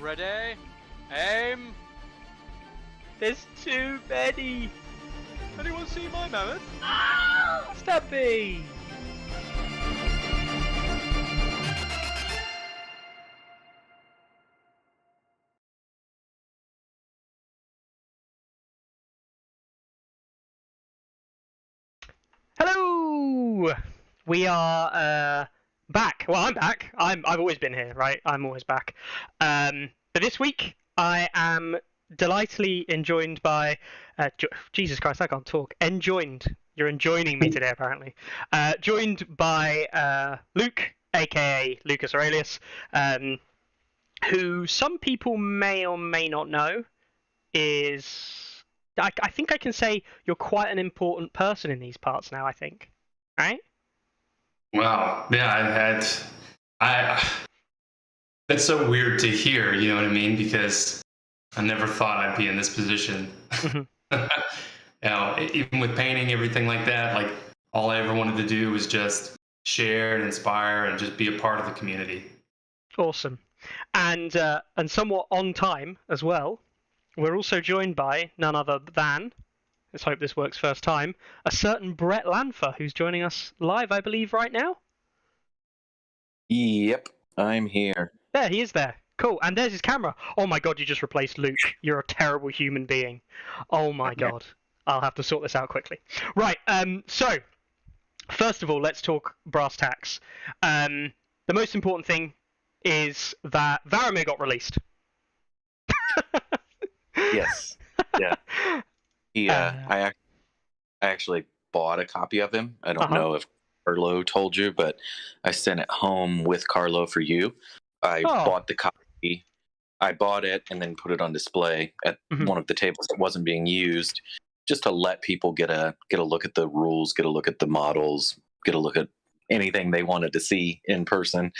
Ready? Aim! There's too many! Anyone see my mammoth? Stumpy! Hello! We are back. Well, I'm back. I've always been here, right? I'm always back. But this week I am delightfully enjoined by Jesus Christ, I can't talk. Enjoined. You're enjoining me today, apparently. Joined by Luke, aka Lucas Aurelius, who some people may or may not know is. I think I can say you're quite an important person in these parts now. I think, right? Wow. Yeah, that's so weird to hear, you know what I mean? Because I never thought I'd be in this position. Even with painting, everything like that, like all I ever wanted to do was just share and inspire and just be a part of the community. Awesome. And somewhat on time as well, we're also joined by none other than, let's hope this works first time, a certain Brett Lanfer, who's joining us live, I believe, right now. Yep, I'm here. There, he is there. Cool. And there's his camera. Oh my god, you just replaced Luke. You're a terrible human being. Oh my god. I'll have to sort this out quickly. Right, so, first of all, let's talk brass tacks. The most important thing is that Varamyr got released. Yes. Yeah. I actually bought a copy of him. I don't know if Carlo told you, but I sent it home with Carlo for you. I bought the copy. I bought it and then put it on display at one of the tables that wasn't being used, just to let people get a look at the rules, get a look at the models, get a look at anything they wanted to see in person.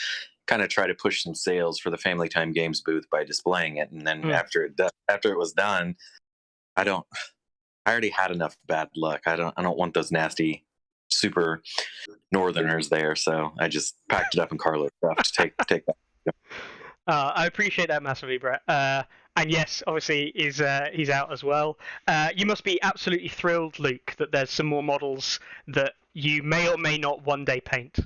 Kind of try to push some sales for the Family Time Games booth by displaying it, and then after it was done, I already had enough bad luck. I don't want those nasty super northerners there, so I just packed it up in Carlo's stuff to take that. I appreciate that massively, Brett. And yes, obviously he's out as well. You must be absolutely thrilled, Luke, that there's some more models that you may or may not one day paint.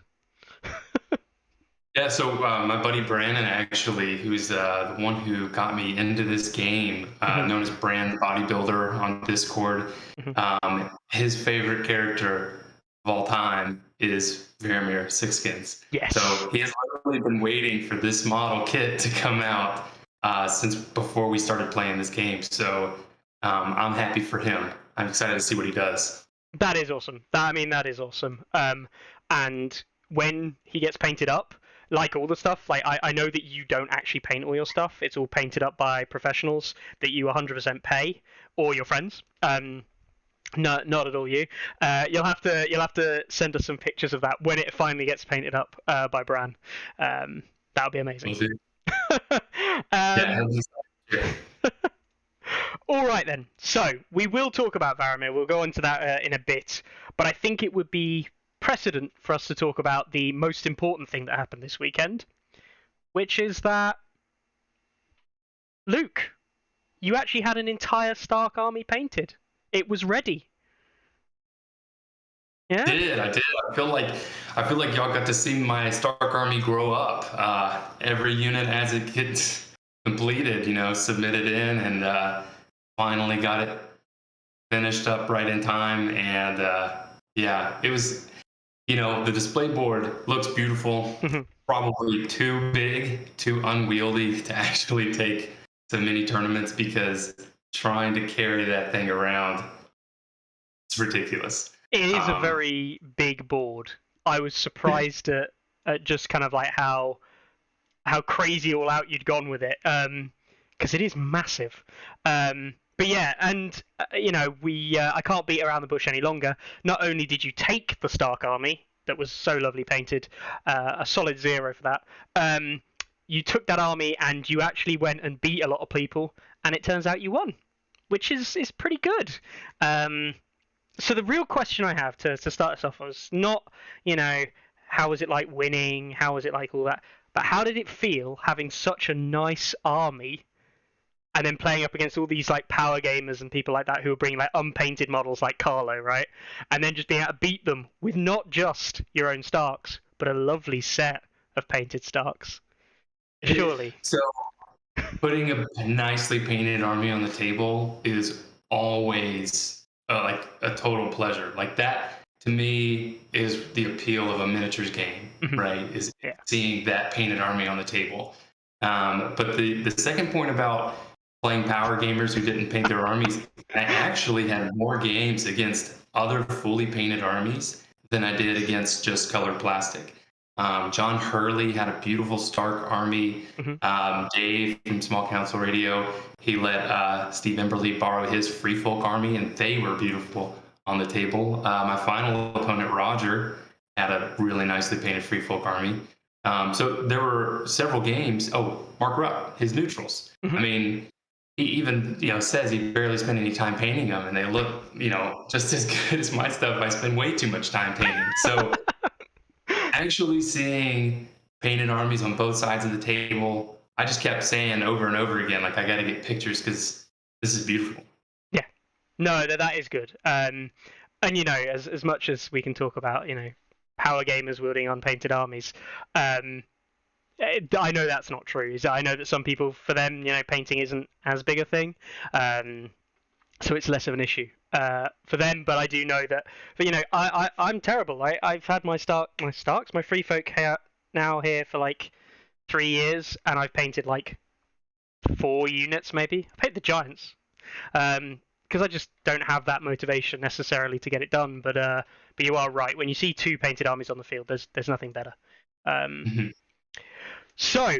Yeah, so my buddy Brandon, actually, who's the one who got me into this game, known as Brand the Bodybuilder on Discord, his favorite character of all time is Varamyr Sixskins. Yes. So he has literally been waiting for this model kit to come out since before we started playing this game. So I'm happy for him. I'm excited to see what he does. That is awesome. That is awesome. And when he gets painted up, like all the stuff, like I know that you don't actually paint all your stuff. It's all painted up by professionals that you 100% pay, or your friends. No, not at all you. You'll have to send us some pictures of that when it finally gets painted up by Bran. That would be amazing. All right then. So we will talk about Varamyr. We'll go into that in a bit. But I think it would be precedent for us to talk about the most important thing that happened this weekend, which is that, Luke, you actually had an entire Stark army painted. It was ready. Yeah? I did. I feel like y'all got to see my Stark army grow up. Every unit as it gets completed, submitted in, and finally got it finished up right in time. And it was. The display board looks beautiful, probably too big, too unwieldy to actually take to mini tournaments, because trying to carry that thing around, it's ridiculous. It is a very big board. I was surprised at just kind of like how crazy all out you'd gone with it, because it is massive. But yeah, and I can't beat around the bush any longer. Not only did you take the Stark army that was so lovely painted, a solid 0 for that. You took that army and you actually went and beat a lot of people, and it turns out you won, which is pretty good. So the real question I have to start us off was not, how was it like winning, how was it like all that, but but how did it feel having such a nice army and then playing up against all these like power gamers and people like that who are bringing like unpainted models like Carlo, right? And then just being able to beat them with not just your own Starks, but a lovely set of painted Starks. Surely. So putting a nicely painted army on the table is always like a total pleasure. Like that to me is the appeal of a miniatures game, right? Is seeing that painted army on the table. But the second point about playing power gamers who didn't paint their armies, I actually had more games against other fully painted armies than I did against just colored plastic. John Hurley had a beautiful Stark army. Dave from Small Council Radio, he let Steve Emberley borrow his Free Folk army, and they were beautiful on the table. My final opponent, Roger, had a really nicely painted Free Folk army. So there were several games. Oh, Mark Rupp, his neutrals. I mean, he even says he barely spent any time painting them, and they look just as good as my stuff. I spend way too much time painting. So actually seeing painted armies on both sides of the table, I just kept saying over and over again, like, I got to get pictures because this is beautiful. Yeah, no, that is good. And as much as we can talk about power gamers wielding unpainted armies, I know that's not true. I know that some people, for them, painting isn't as big a thing, so it's less of an issue for them. But I do know that, I'm terrible. I've had my Starks, my Free Folk here for like 3 years, and I've painted like 4 units maybe. I painted the Giants because I just don't have that motivation necessarily to get it done. But you are right. When you see 2 painted armies on the field, there's nothing better. So,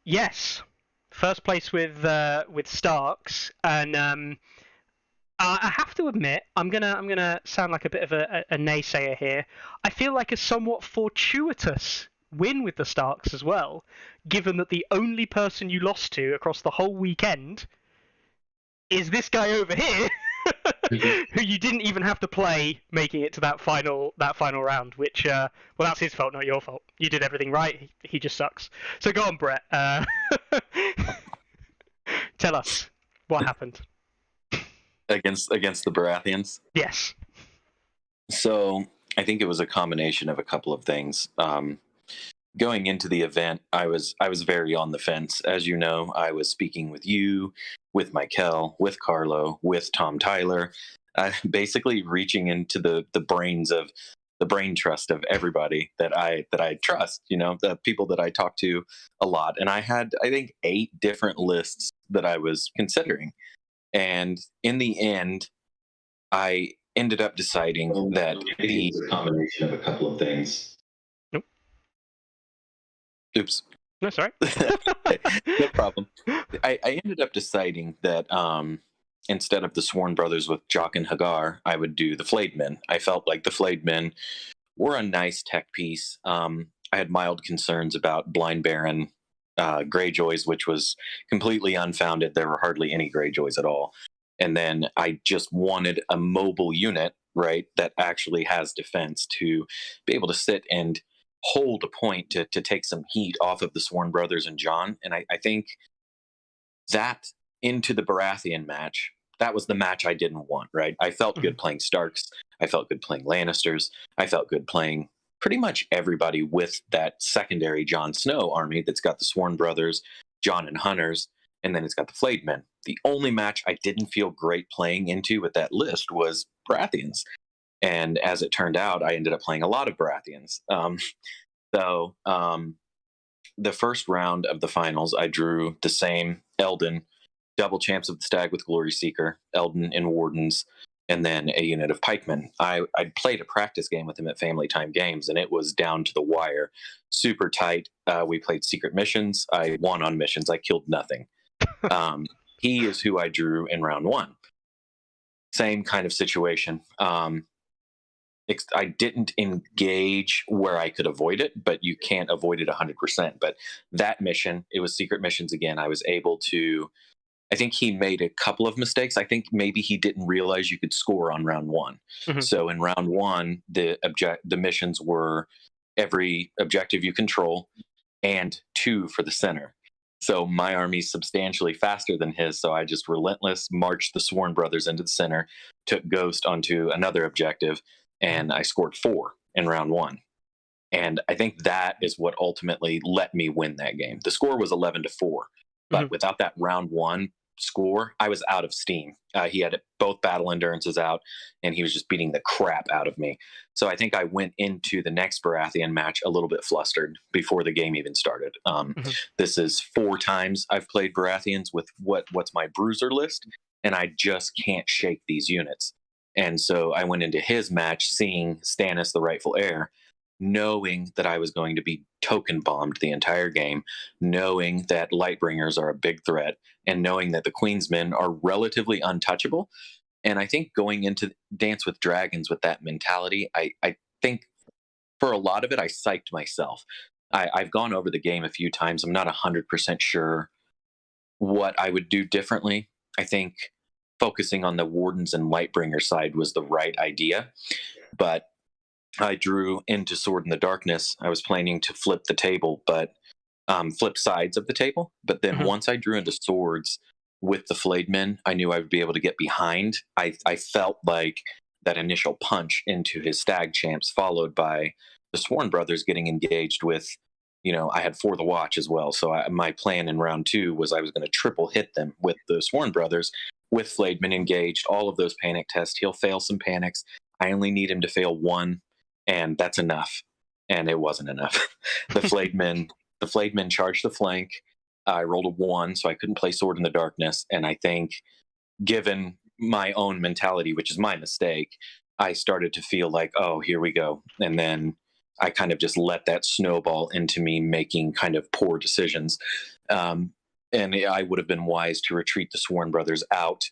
yes, first place with Starks, and I have to admit, I'm gonna sound like a bit of a naysayer here. I feel like a somewhat fortuitous win with the Starks as well, given that the only person you lost to across the whole weekend is this guy over here, who you didn't even have to play, making it to that final round. Which, well, that's his fault, not your fault. You did everything right. He just sucks. So go on, Brett. Tell us what happened against the Baratheons. Yes. So I think it was a combination of a couple of things. Going into the event, I was very on the fence. As you know, I was speaking with you, with Michael, with Carlo, with Tom Tyler, basically reaching into the brain trust of everybody that I trust. The people that I talk to a lot, and I had, I think, 8 different lists that I was considering, and in the end, I ended up deciding that the combination of a couple of things. Oops. No, sorry. No problem. I ended up deciding that instead of the Sworn Brothers with Jock and Hagar, I would do the Flayed Men. I felt like the Flayed Men were a nice tech piece. I had mild concerns about Blind Baron Greyjoys, which was completely unfounded. There were hardly any Greyjoys at all. And then I just wanted a mobile unit, right, that actually has defense to be able to sit and hold a point to take some heat off of the Sworn Brothers and John. And I think that into the Baratheon match, that was the match I didn't want, right? I felt good playing Starks. I felt good playing Lannisters. I felt good playing pretty much everybody with that secondary Jon Snow army that's got the Sworn Brothers, Jon and Hunters, and then it's got the Flayed Men. The only match I didn't feel great playing into with that list was Baratheons. And as it turned out, I ended up playing a lot of Baratheons. So the first round of the finals, I drew the same Eldon, double champs of the Stag with Glory Seeker, Eldon and Wardens, and then a unit of pikemen. I played a practice game with him at Family Time Games, and it was down to the wire, super tight. We played secret missions. I won on missions. I killed nothing. He is who I drew in round 1. Same kind of situation. I didn't engage where I could avoid it, but you can't avoid it 100%. But that mission, it was secret missions again. I was able to, I think he made a couple of mistakes. I think maybe he didn't realize you could score on round 1. So in round 1, the missions were every objective you control, and 2 for the center. So my army's substantially faster than his. So I just relentless marched the Sworn Brothers into the center, took Ghost onto another objective, and I scored 4 in round 1. And I think that is what ultimately let me win that game. The score was 11-4, but without that round 1 score, I was out of steam. He had both battle endurances out, and he was just beating the crap out of me. So I think I went into the next Baratheon match a little bit flustered before the game even started. This is 4 times I've played Baratheons with what's my bruiser list, and I just can't shake these units. And so I went into his match seeing Stannis the rightful heir, knowing that I was going to be token bombed the entire game, knowing that Lightbringers are a big threat, and knowing that the Queensmen are relatively untouchable. And I think going into Dance with Dragons with that mentality, I think for a lot of it, I psyched myself. I've gone over the game a few times. I'm not 100% sure what I would do differently. I think focusing on the Wardens and Lightbringer side was the right idea, but I drew into Sword in the Darkness. I was planning to flip the table, but flip sides of the table. But then once I drew into Swords with the Flayed Men, I knew I would be able to get behind. I felt like that initial punch into his Stag Champs, followed by the Sworn Brothers getting engaged with, I had For the Watch as well. So my plan in round 2 was I was going to triple hit them with the Sworn Brothers, with Flayed Men engaged, all of those panic tests. He'll fail some panics. I only need him to fail 1. And that's enough. And it wasn't enough. The Flayed Men charged the flank. I rolled a 1, so I couldn't play Sword in the Darkness. And I think, given my own mentality, which is my mistake, I started to feel like, oh, here we go. And then I kind of just let that snowball into me making kind of poor decisions. And I would have been wise to retreat the Sworn Brothers out,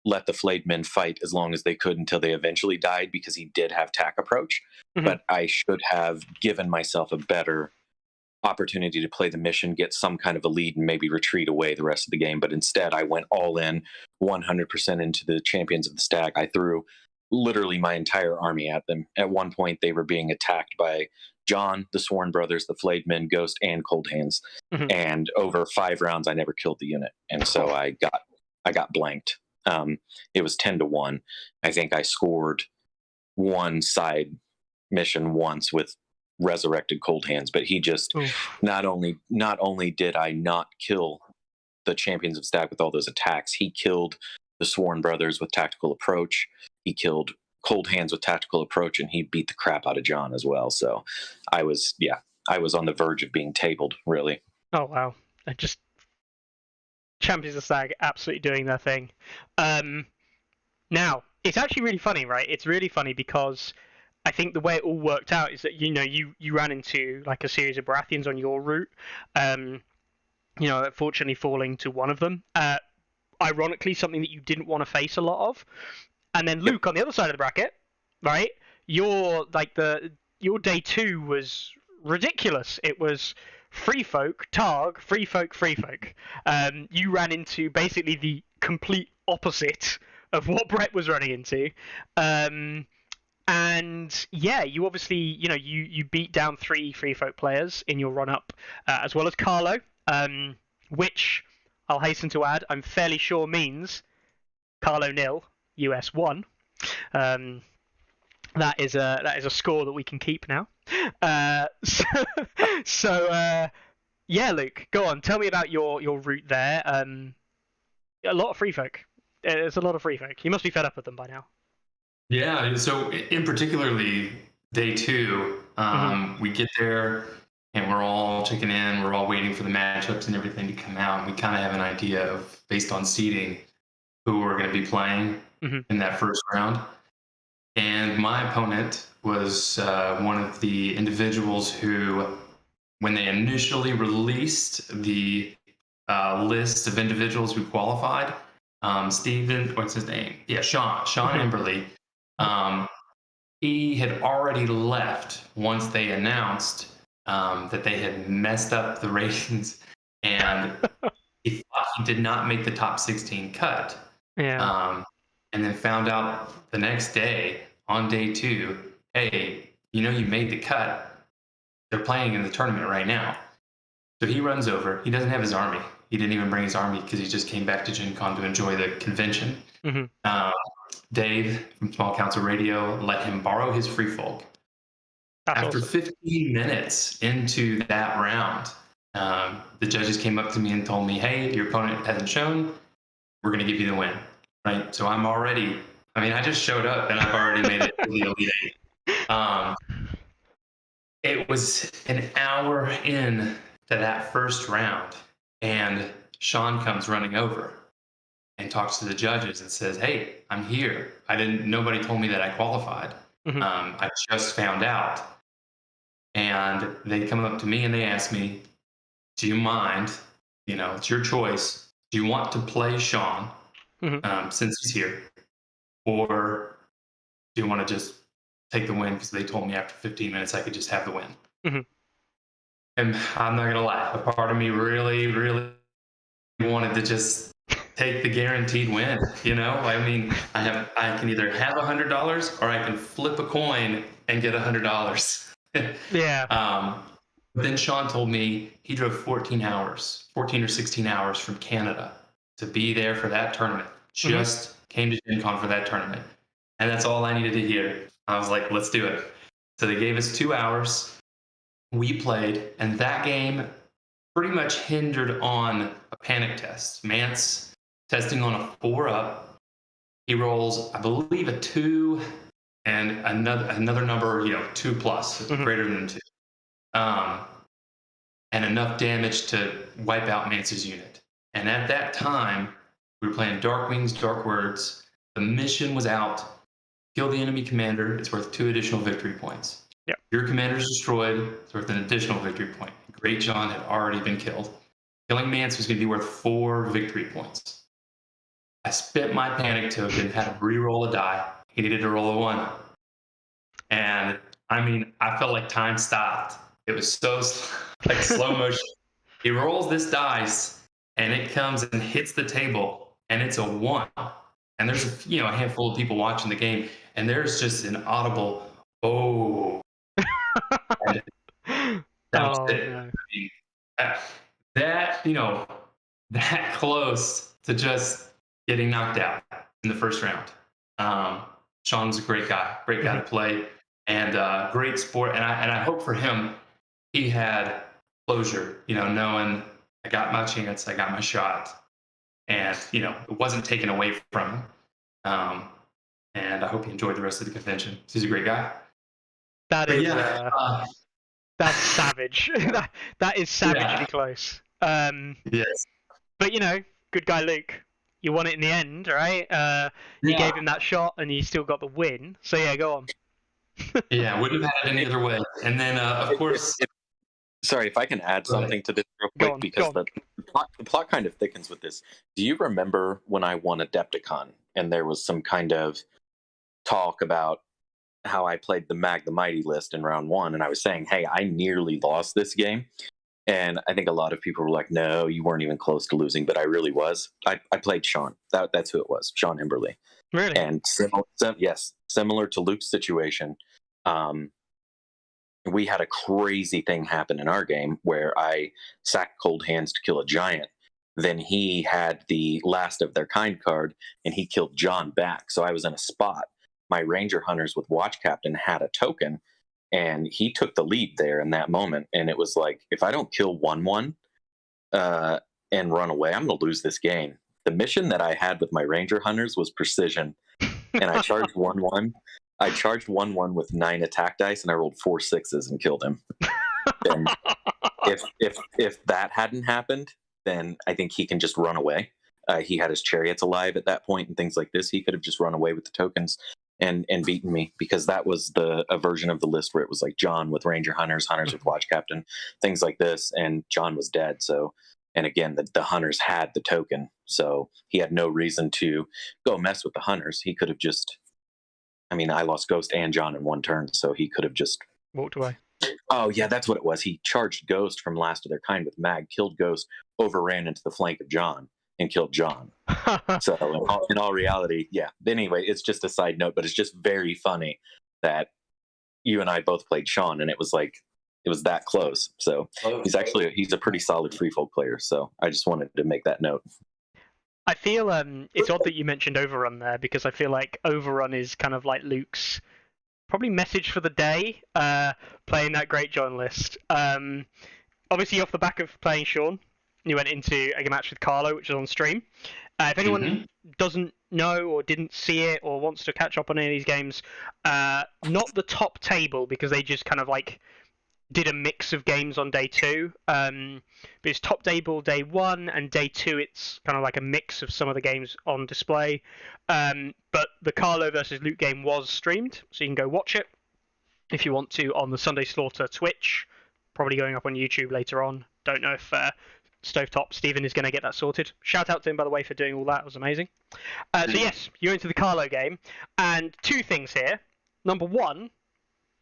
let the Flayed Men fight as long as they could until they eventually died, because he did have tack approach. But I should have given myself a better opportunity to play the mission, get some kind of a lead, and maybe retreat away the rest of the game. But instead, I went all in 100% into the Champions of the Stag. I threw literally my entire army at them. At one point, they were being attacked by Jon, the Sworn Brothers, the Flayed Men, Ghost, and Cold Hands. And over 5 rounds, I never killed the unit. And so I got blanked. It was 10-1. I think I scored 1 side mission once with resurrected Cold Hands, but he just not only did I not kill the Champions of Stag with all those attacks, he killed the Sworn Brothers with tactical approach. He killed Cold Hands with tactical approach, and he beat the crap out of Jon as well. So I was on the verge of being tabled, really. Oh wow! Champions of Stag absolutely doing their thing. Now, it's actually really funny, right? It's really funny because I think the way it all worked out is that, you ran into like a series of Baratheons on your route, fortunately falling to one of them. Ironically, something that you didn't want to face a lot of. And then Luke, on the other side of the bracket, right? Your day 2 was ridiculous. It was free folk, Targ, free folk. You ran into basically the complete opposite of what Brett was running into. And yeah, you obviously, you beat down 3 free folk players in your run up, as well as Carlo, which I'll hasten to add, I'm fairly sure means Carlo 0, US 1. That is a score that we can keep now. Yeah, Luke, go on. Tell me about your route there. A lot of free folk. There's a lot of free folk. You must be fed up with them by now. Yeah. So in particularly day 2, we get there and we're all checking in. We're all waiting for the matchups and everything to come out. We kind of have an idea of, based on seeding, who we're going to be playing in that first round. And my opponent was one of the individuals who, when they initially released the list of individuals who qualified, Steven, what's his name? Yeah, Sean Emberley. He had already left once they announced that they had messed up the ratings, and he thought he did not make the top 16 cut. Yeah. And then found out the next day, on day 2, hey, you made the cut. They're playing in the tournament right now. So he runs over. He doesn't have his army. He didn't even bring his army because he just came back to Gen Con to enjoy the convention. Dave from Small Council Radio let him borrow his free folk. After awesome. 15 minutes into that round, the judges came up to me and told me, hey, your opponent hasn't shown. We're going to give you the win. Right? So I'm already, I just showed up and I've already made it to the Elite Eight. It was an hour in to that first round, and Sean comes running over and talks to the judges and says, hey, I'm here. Nobody told me that I qualified. I just found out. And they come up to me and they ask me, do you mind, it's your choice. Do you want to play Sean since he's here? Or do you want to just take the win? Because they told me after 15 minutes I could just have the win. And I'm not going to lie. A part of me really, really wanted to just take the guaranteed win. I can either have $100 or I can flip a coin and get $100. Yeah. But then Sean told me he drove 14 or 16 hours from Canada to be there for that tournament. Just came to Gen Con for that tournament. And that's all I needed to hear. I was like, let's do it. So they gave us 2 hours. We played, and that game pretty much hindered on a panic test. Mance testing on a 4-up. He rolls, I believe, a 2 and another number, 2+, greater than 2. And enough damage to wipe out Mance's unit. And at that time, we were playing Dark Wings, Dark Words. The mission was out. Kill the enemy commander. It's worth 2 additional victory points. Yep. Your commander is destroyed. It's worth an additional victory point. Great John had already been killed. Killing Mance was going to be worth 4 victory points. I spent my panic token, had to re-roll a die. He needed to roll a 1. And I felt like time stopped. It was so like slow motion. He rolls this dice, and it comes and hits the table, and it's a 1. And there's a handful of people watching the game, and there's just an audible "oh." That was it. No. That close to just getting knocked out in the first round. Sean was a great guy to play, and great sport. And I hope for him, he had closure, knowing I got my chance, I got my shot, and it wasn't taken away from him. And I hope he enjoyed the rest of the convention. He's a great guy. That's savage. that is savagely close. Yes. But good guy Luke. You won it in the end, right? You gave him that shot, and you still got the win. So yeah, go on. Yeah, wouldn't have had it any other way. And then, of course. Sorry, if I can add something to this real quick, because the plot kind of thickens with this. Do you remember when I won Adepticon, and there was some kind of talk about how I played the Mag the Mighty list in round 1, and I was saying, hey, I nearly lost this game. And I think a lot of people were like, no, you weren't even close to losing, but I really was. I played Sean. That's who it was, Sean Himberly. Really? And similar to Luke's situation, we had a crazy thing happen in our game where I sacked Cold Hands to kill a giant. Then he had the Last of Their Kind card, and he killed John back. So I was in a spot. My Ranger Hunters with Watch Captain had a token, and he took the lead there in that moment. And it was like, if I don't kill 1/1 and run away, I'm going to lose this game. The mission that I had with my Ranger Hunters was precision, and I charged 1/1. I charged 1/1 with 9 attack dice, and I rolled 4 6s and killed him. And if that hadn't happened, then I think he can just run away. He had his chariots alive at that point and things like this. He could have just run away with the tokens and beaten me, because that was a version of the list where it was like John with Ranger Hunters, Hunters with Watch Captain, things like this, and John was dead. So, and again, the Hunters had the token, so he had no reason to go mess with the Hunters. He could have just, I lost Ghost and John in one turn, so he could have just walked away. Oh yeah, that's what it was. He charged Ghost from Last of Their Kind with Mag, killed Ghost, overran into the flank of John, and killed John. So in all reality, yeah. Anyway, it's just a side note, but it's just very funny that you and I both played Sean, and it was like it was that close. So he's a pretty solid free folk player. So I just wanted to make that note. I feel it's odd that you mentioned Overrun there, because I feel like Overrun is kind of like Luke's probably message for the day, playing that Great John list. Obviously, off the back of playing Sean, you went into a match with Carlo, which is on stream. If anyone doesn't know or didn't see it or wants to catch up on any of these games, not the top table, because they just kind of like did a mix of games on day 2. But it's top table day 1, and day 2 it's kind of like a mix of some of the games on display. But the Carlo versus Luke game was streamed, so you can go watch it if you want to on the Sunday Slaughter Twitch. Probably going up on YouTube later on. Don't know if Stovetop Stephen is going to get that sorted. Shout out to him, by the way, for doing all that. It was amazing. So yes, you're into the Carlo game, and 2 things here. Number 1,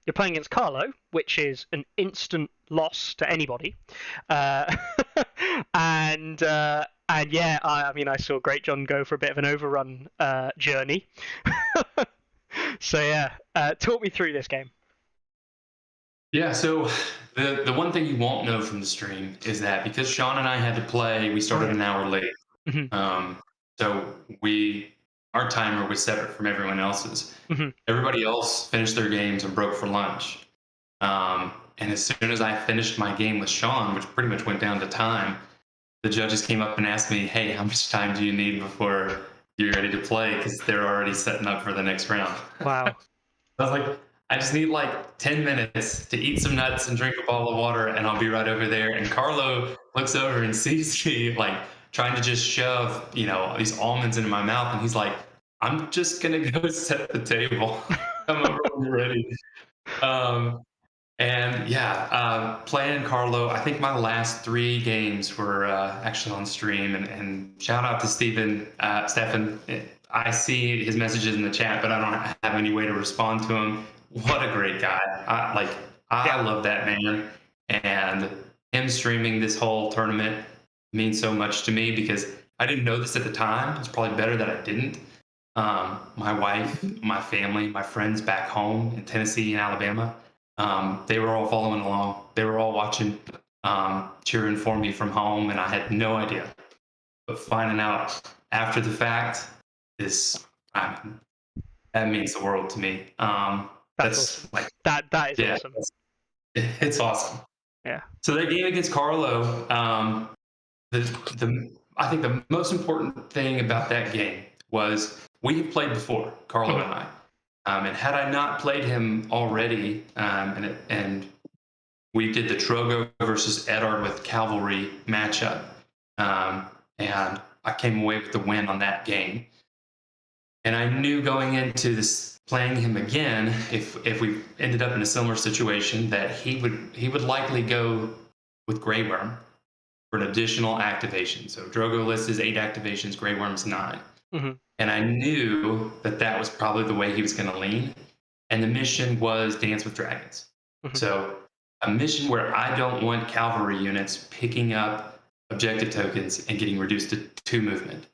you're playing against Carlo, which is an instant loss to anybody. And yeah, I mean, I saw Great John go for a bit of an overrun journey. So yeah, talk me through this game. Yeah, so the one thing you won't know from the stream is that because Sean and I had to play, we started an hour late. So our timer was separate from everyone else's. Everybody else finished their games and broke for lunch. And as soon as I finished my game with Sean, which pretty much went down to time, the judges came up and asked me, hey, how much time do you need before you're ready to play? Because they're already setting up for the next round. Wow. I was like, I just need like 10 minutes to eat some nuts and drink a bottle of water, and I'll be right over there. And Carlo looks over and sees me like trying to just shove, these almonds into my mouth. And he's like, I'm just going to go set the table. Come over when you're ready. Playing Carlo, I think my last 3 games were actually on stream. And shout out to Stephen. I see his messages in the chat, but I don't have any way to respond to him. What a great guy. I love that man. And him streaming this whole tournament means so much to me because I didn't know this at the time. It's probably better that I didn't. My wife, my family, my friends back home in Tennessee and Alabama, they were all following along. They were all watching, cheering for me from home, and I had no idea. But finding out after the fact that means the world to me. That's awesome. That is awesome. It's awesome. Yeah. So that game against Carlo, I think the most important thing about that game was we had played before, Carlo and I. And had I not played him already, and we did the Drogo versus Eddard with Cavalry matchup, and I came away with the win on that game. And I knew going into this playing him again, if we ended up in a similar situation, that he would likely go with Grey Worm for an additional activation. So Drogo list is 8 activations, Grey Worm's 9. And I knew that was probably the way he was going to lean. And the mission was Dance with Dragons. So a mission where I don't want cavalry units picking up objective tokens and getting reduced to 2 movement.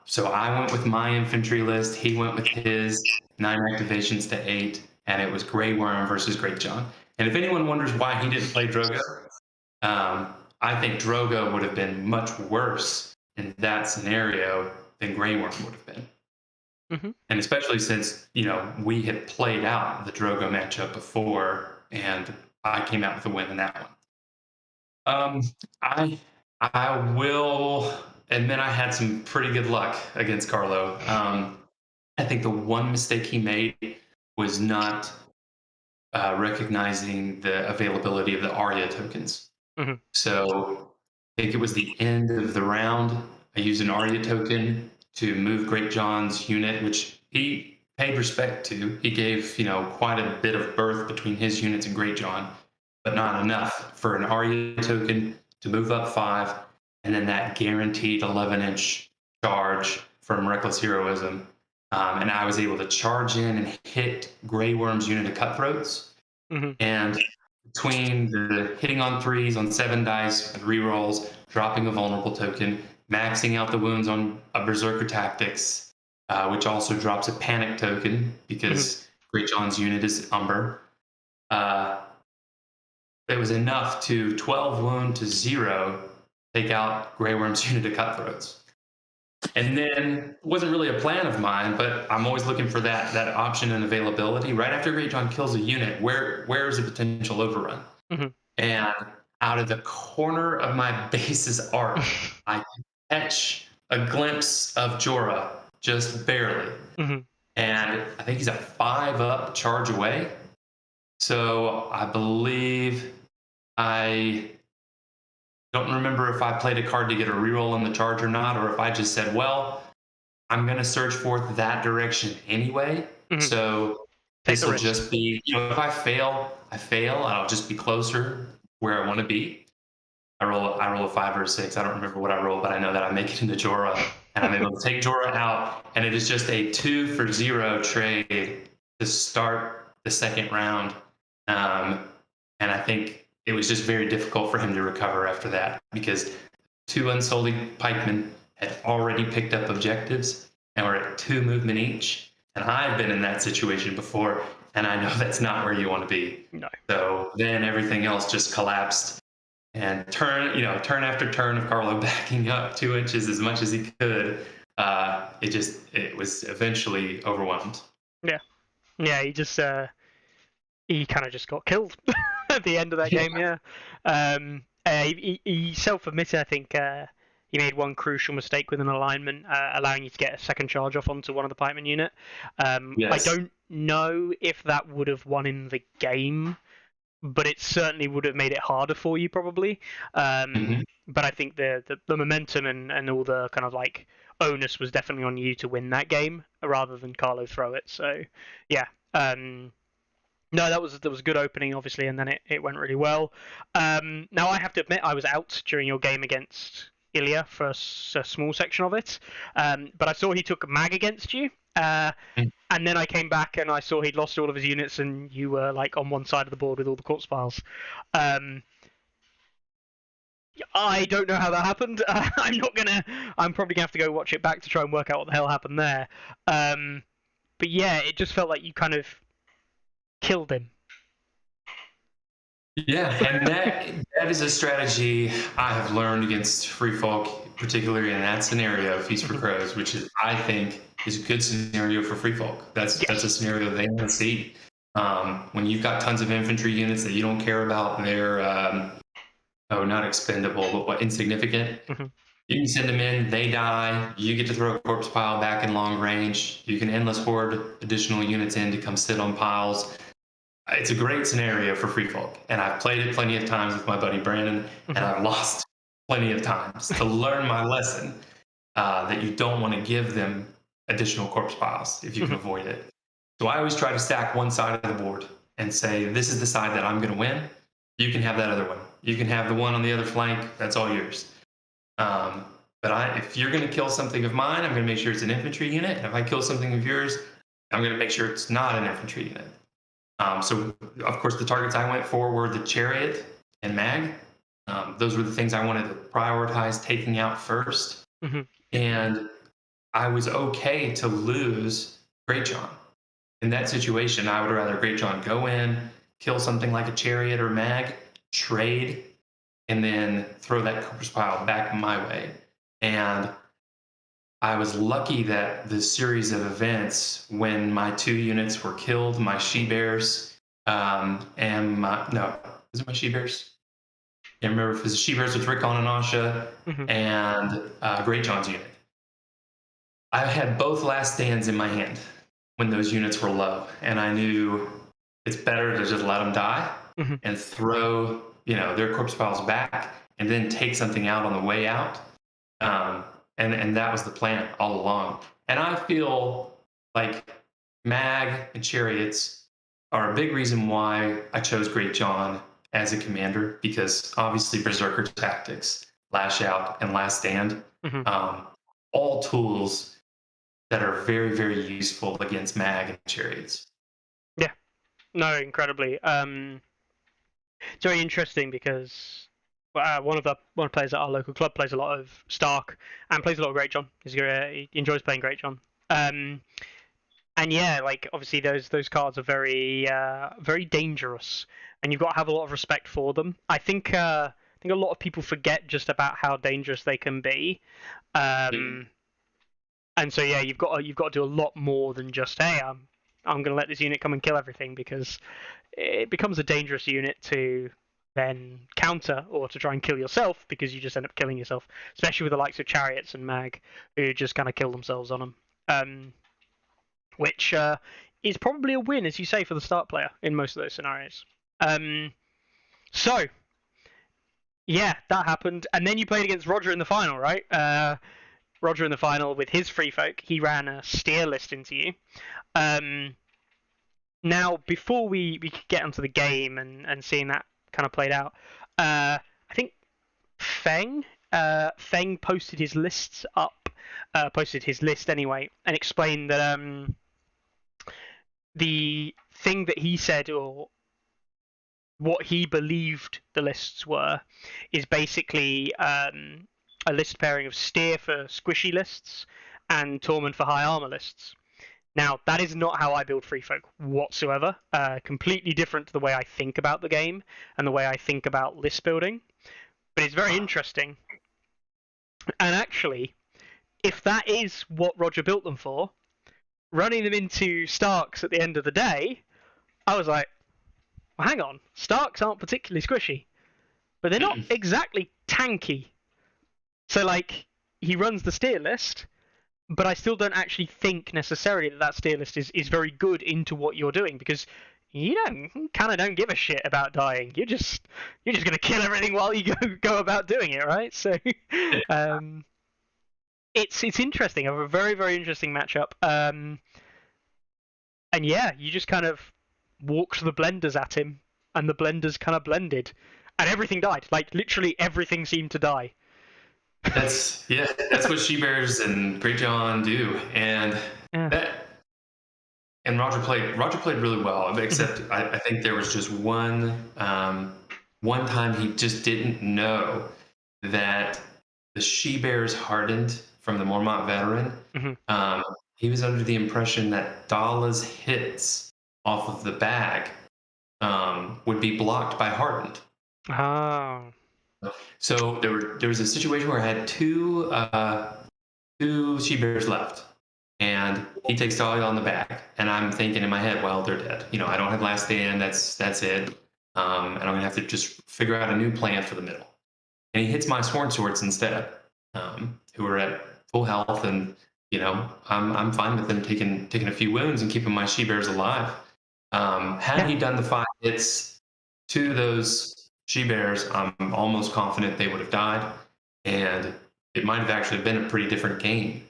So I went with my infantry list. He went with his 9 activations to 8, and it was Grey Worm versus Great John. And if anyone wonders why he didn't play Drogo, I think Drogo would have been much worse in that scenario than Grey Worm would have been. And especially since, we had played out the Drogo matchup before, and I came out with a win in that one. I will admit I had some pretty good luck against Carlo. I think the one mistake he made was not recognizing the availability of the Arya tokens. So I think it was the end of the round. I used an Arya token to move Great John's unit, which he paid respect to. He gave, quite a bit of berth between his units and Great John, but not enough for an Arya token to move up 5, and then that guaranteed 11-inch charge from Reckless Heroism. And I was able to charge in and hit Grey Worm's unit of Cutthroats. And between the hitting on 3s on 7 dice with rerolls, dropping a vulnerable token, maxing out the wounds on a Berserker Tactics, which also drops a panic token because Great John's unit is Umber. it was enough to 12 wound to 0, take out Grey Worm's unit of Cutthroats. And then it wasn't really a plan of mine, but I'm always looking for that option and availability. Right after Great John kills a unit, where is a potential overrun? Mm-hmm. And out of the corner of my base's arc, I catch a glimpse of Jorah, just barely. Mm-hmm. And I think he's a 5-up charge away. So I believe I don't remember if I played a card to get a reroll on the charge or not, or if I just said, well, I'm going to search forth that direction anyway. Mm-hmm. So this will just be, if I fail, I fail. I'll just be closer where I want to be. I roll a 5 or a 6. I don't remember what I roll, but I know that I make it into Jorah, and I'm able to take Jorah out, and it is just a 2 for 0 trade to start the second round. And I think it was just very difficult for him to recover after that, because 2 Unsullied pikemen had already picked up objectives and were at 2 movement each. And I've been in that situation before, and I know that's not where you want to be. No. So then everything else just collapsed. And turn after turn of Carlo backing up 2 inches as much as he could, it was eventually overwhelmed. Yeah, he kind of just got killed at the end of that game. Yeah, he self-admitted. I think he made one crucial mistake with an alignment, allowing you to get a second charge off onto one of the pikeman unit. Yes. I don't know if that would have won in the game, but it certainly would have made it harder for you, probably. But I think the momentum and all the kind of like onus was definitely on you to win that game rather than Carlo throw it. So yeah, no, that was a good opening, obviously, and then it went really well. Now I have to admit I was out during your game against Ilya for a small section of it, but I saw he took a mag against you. And then I came back and I saw he'd lost all of his units, and you were like on one side of the board with all the corpse piles. I don't know how that happened. I'm probably gonna have to go watch it back to try and work out what the hell happened there. But yeah, it just felt like you kind of killed him. Yeah, and that is a strategy I have learned against free folk, particularly in that scenario, Feast for Crows, which is, I think, is a good scenario for free folk. That's a scenario they want to see. When you've got tons of infantry units that you don't care about, they're not expendable, but insignificant. You can send them in, they die, you get to throw a corpse pile back in long range. You can endless horde additional units in to come sit on piles. It's a great scenario for free folk, and I've played it plenty of times with my buddy Brandon, and I've lost plenty of times to learn my lesson that you don't want to give them additional corpse piles if you can avoid it. So I always try to stack one side of the board and say, this is the side that I'm going to win. You can have that other one. You can have the one on the other flank. That's all yours. But if you're going to kill something of mine, I'm going to make sure it's an infantry unit. And if I kill something of yours, I'm going to make sure it's not an infantry unit. So, of course, the targets I went for were the chariot and mag. Those were the things I wanted to prioritize taking out first. And I was okay to lose Great John. In that situation, I would rather Great John go in, kill something like a chariot or mag, trade, and then throw that corpse pile back my way. And I was lucky that the series of events, when my 2 units were killed, my she-bears, and was it my she-bears? I remember if it was the she-bears with Rickon and Asha, and Great John's unit. I had both last stands in my hand when those units were low, and I knew it's better to just let them die and throw their corpse piles back, and then take something out on the way out. And that was the plan all along. And I feel like mag and chariots are a big reason why I chose Great John as a commander, because obviously Berserker tactics, Lash Out, and Last Stand, all tools that are very, very useful against mag and chariots. Yeah, no, incredibly. It's very interesting because one of the players at our local club plays a lot of Stark and plays a lot of Great John. He enjoys playing Great John. And yeah, like obviously those cards are very dangerous, and you've got to have a lot of respect for them. I think a lot of people forget just about how dangerous they can be. Um, and so yeah, you've got to do a lot more than just, hey, I'm going to let this unit come and kill everything, because it becomes a dangerous unit to then counter or to try and kill yourself, because you just end up killing yourself, especially with the likes of Chariots and Mag, who just kind of kill themselves on them. Which is probably a win, as you say, for the start player in most of those scenarios. So, yeah, that happened. And then you played against Roger in the final, right? Roger in the final with his free folk, he ran a steer list into you. Now, before we could get onto the game and seeing that kind of played out, I think Feng posted his lists up, posted his list anyway, and explained that the thing that he said, or what he believed the lists were, is basically a list pairing of Steer for squishy lists and Tormund for high armor lists. Now, that is not how I build Free Folk whatsoever. Completely different to the way I think about the game and the way I think about list building. But it's very interesting. And actually, if that is what Roger built them for, running them into Starks at the end of the day, I was like, well, hang on, Starks aren't particularly squishy, but they're not exactly tanky. So, like, he runs the steer list, but I still don't actually think necessarily that steer list is very good into what you're doing, because you kind of don't give a shit about dying. You're just gonna kill everything while you go about doing it, right? So, it's interesting. I have a very, very interesting matchup. And yeah, you just kind of walked the blenders at him, and the blenders kind of blended, and everything died. Like, literally everything seemed to die. That's what She-Bears and Great John do, and Roger played really well. Except I think there was just one time he just didn't know that the She-Bears hardened from the Mormont veteran. He was under the impression that Dala's hits off of the bag would be blocked by hardened. Oh. So there was a situation where I had two She-Bears left, and he takes Dahlia on the back, and I'm thinking in my head, well, they're dead. I don't have last stand. That's it. And I'm gonna have to just figure out a new plan for the middle. And he hits my Sworn Swords instead, who are at full health, and I'm fine with them taking a few wounds and keeping my She-Bears alive. Had he done the 5 hits to those She-Bears, I'm almost confident they would have died, and it might have actually been a pretty different game.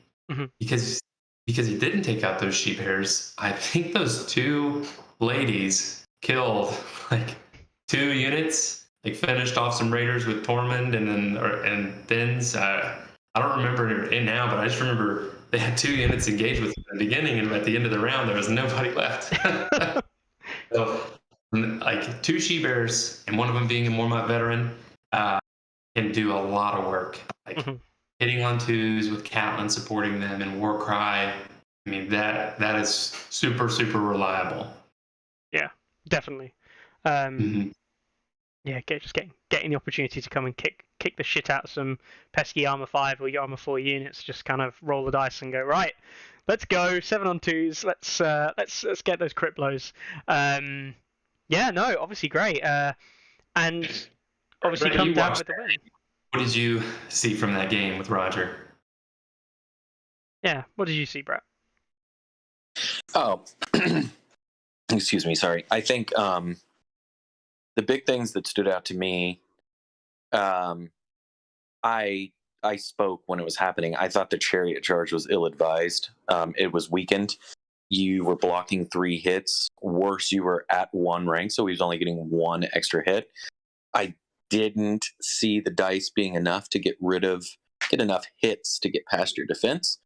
Because he didn't take out those She-Bears. I think those 2 ladies killed like 2 units, like finished off some raiders with Tormund and Thins. I don't remember it now, but I just remember they had 2 units engaged with them in the beginning, and at the end of the round there was nobody left. So, like 2 She-Bears, and one of them being a Mormont veteran, can do a lot of work. Like hitting on 2s with Catelyn supporting them and Warcry. I mean, that is super, super reliable. Yeah, definitely. Yeah, just getting the opportunity to come and kick the shit out of some pesky armor 5 or armor 4 units. Just kind of roll the dice and go, right, let's go 7 on 2s. Let's get those crit blows. Yeah, no, obviously great. And obviously Brett, come down with the win. What did you see from that game with Roger? Yeah, what did you see, Brett? Oh, excuse me. Sorry. I think the big things that stood out to me, I spoke when it was happening. I thought the chariot charge was ill-advised. It was weakened. You were blocking 3 hits. Worse, you were at 1 rank, so he was only getting 1 extra hit. I didn't see the dice being enough to get enough hits to get past your defense.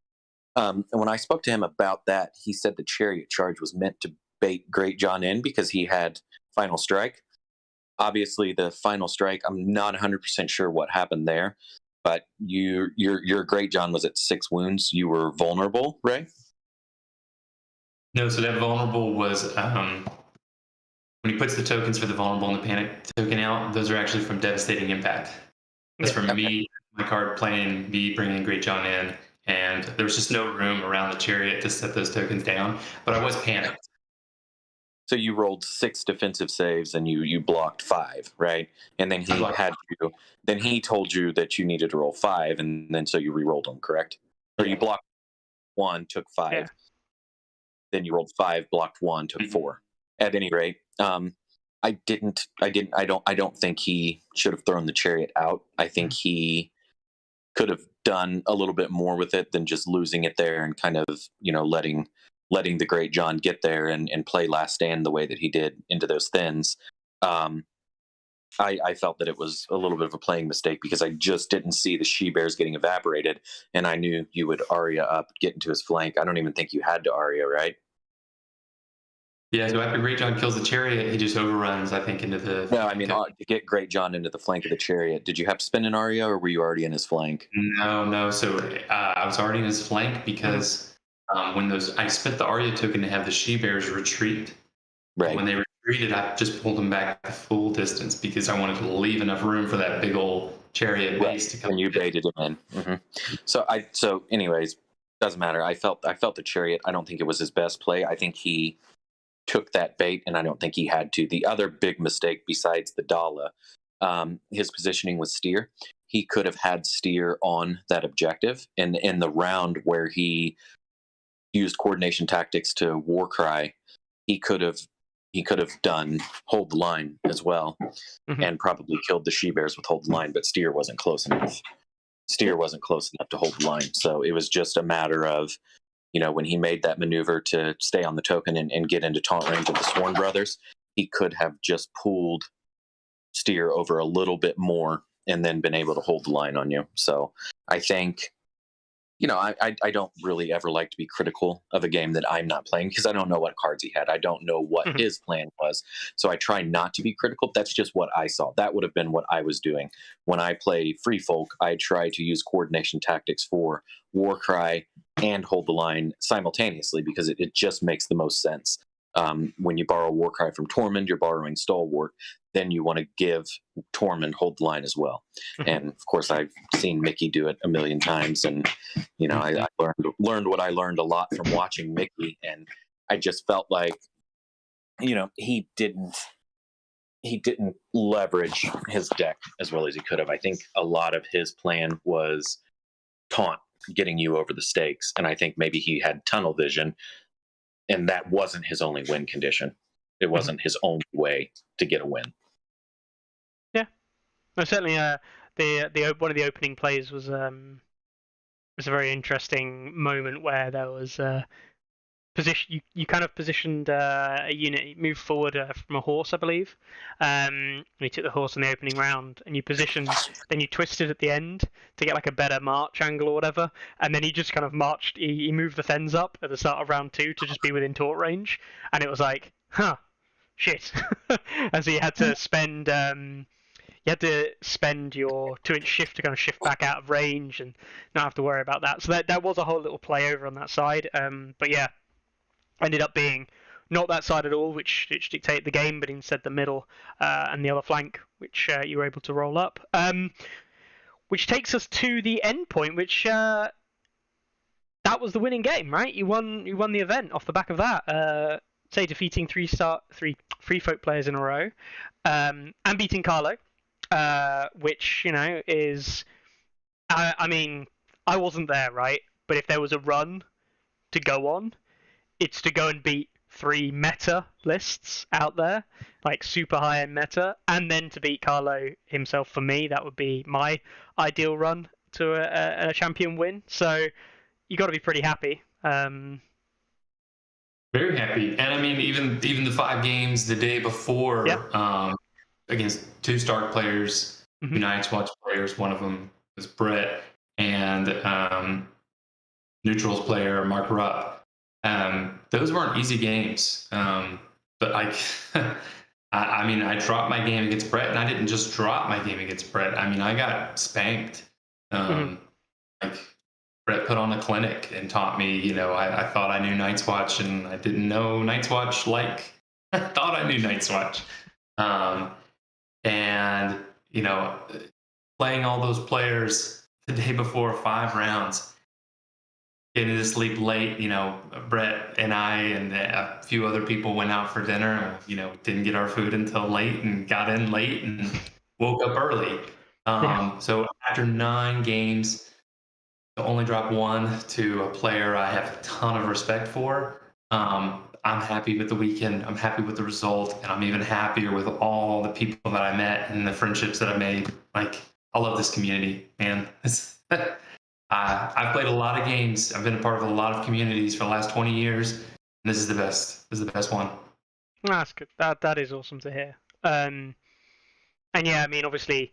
And when I spoke to him about that, he said the chariot charge was meant to bait Great John in because he had Final Strike. Obviously, the Final Strike, I'm not 100% sure what happened there, but your Great John was at 6 wounds. You were vulnerable, right? No, so that vulnerable was when he puts the tokens for the vulnerable and the panic token out, those are actually from Devastating Impact. That's from me, my card playing, me bringing Great John in, and there was just no room around the chariot to set those tokens down, but I was panicked. So you rolled 6 defensive saves and you blocked 5, right? And then he told you that you needed to roll 5, and then so you re-rolled them, correct? Or you blocked 1, took 5. Yeah. Then you rolled 5, blocked 1, took 4. At any rate, I don't think he should have thrown the chariot out. I think he could have done a little bit more with it than just losing it there and kind of, letting the Great John get there and play last stand the way that he did into those thins. I felt that it was a little bit of a playing mistake because I just didn't see the she-bears getting evaporated, and I knew you would Aria up, get into his flank. I don't even think you had to Aria, right? Yeah, so after Great John kills the chariot, he just overruns, I think, into the... No, I mean, to get Great John into the flank of the chariot, did you have to spin an Aria, or were you already in his flank? No. So I was already in his flank because when I spent the Aria token to have the she-bears retreat. Right. When they retreated, I just pulled them back the full distance because I wanted to leave enough room for that big old chariot base to come. And you baited him in. Mm-hmm. So anyways, doesn't matter. I felt the chariot. I don't think it was his best play. I think he took that bait, and I don't think he had to. The other big mistake besides the Dala, his positioning with Steer. He could have had Steer on that objective, and in the round where he used coordination tactics to Warcry, he could have done Hold the Line as well, and probably killed the she-bears with Hold the Line, but Steer wasn't close enough. Steer wasn't close enough to hold the line, so it was just a matter of, when he made that maneuver to stay on the token and get into taunt range of the Sworn Brothers, he could have just pulled Steer over a little bit more and then been able to hold the line on you. So I think, I don't really ever like to be critical of a game that I'm not playing because I don't know what cards he had. I don't know what his plan was. So I try not to be critical. That's just what I saw. That would have been what I was doing. When I play Free Folk, I try to use coordination tactics for Warcry and Hold the Line simultaneously because it just makes the most sense. When you borrow Warcry from Tormund, you're borrowing Stalwart. Then you want to give Tormund Hold the Line as well. And of course, I've seen Mickey do it a million times, and I learned what I learned a lot from watching Mickey, and I just felt like he didn't leverage his deck as well as he could have. I think a lot of his plan was taunt, getting you over the stakes, and I think maybe he had tunnel vision, and that wasn't his only win condition. It wasn't his only way to get a win. Yeah, no, certainly. The one of the opening plays was a very interesting moment where there was position. You kind of positioned a unit, moved forward from a horse, I believe. And you took the horse in the opening round, and you positioned. Then you twisted at the end to get like a better march angle or whatever. And then he just kind of marched. He moved the Thens up at the start of round 2 to just be within taunt range, and it was like, shit. And so you had to spend your 2-inch shift to kind of shift back out of range and not have to worry about that. So that was a whole little play over on that side. But yeah, ended up being not that side at all, which dictated the game, but instead the middle and the other flank, which you were able to roll up. Which takes us to the end point, which that was the winning game, right? You won the event off the back of that. Say defeating three Free Folk players in a row, and beating Carlo, which is, I mean, I wasn't there, right? But if there was a run to go on, it's to go and beat 3 meta lists out there, like super high end meta, and then to beat Carlo himself. For me, that would be my ideal run to a champion win. So you got to be pretty happy. Very happy. And I mean, even the 5 games the day before against 2 Stark players, 2 Night's Watch players, one of them was Brett, and Neutrals player Mark Rupp. Those weren't easy games. But I mean, I dropped my game against Brett, and I didn't just drop my game against Brett. I mean, I got spanked. Like Brett put on a clinic and taught me. I thought I knew Night's Watch, and I didn't know Night's Watch like I thought I knew Night's Watch. And playing all those players the day before 5 rounds, getting to sleep late. Brett and I and a few other people went out for dinner, and didn't get our food until late, and got in late and woke up early. So after 9 games, to only drop 1 to a player I have a ton of respect for, I'm happy with the weekend. I'm happy with the result, and I'm even happier with all the people that I met and the friendships that I made. Like, I love this community, man. I've played a lot of games. I've been a part of a lot of communities for the last 20 years. And this is the best. This is the best one. That's good. That is awesome to hear. And yeah, I mean, obviously,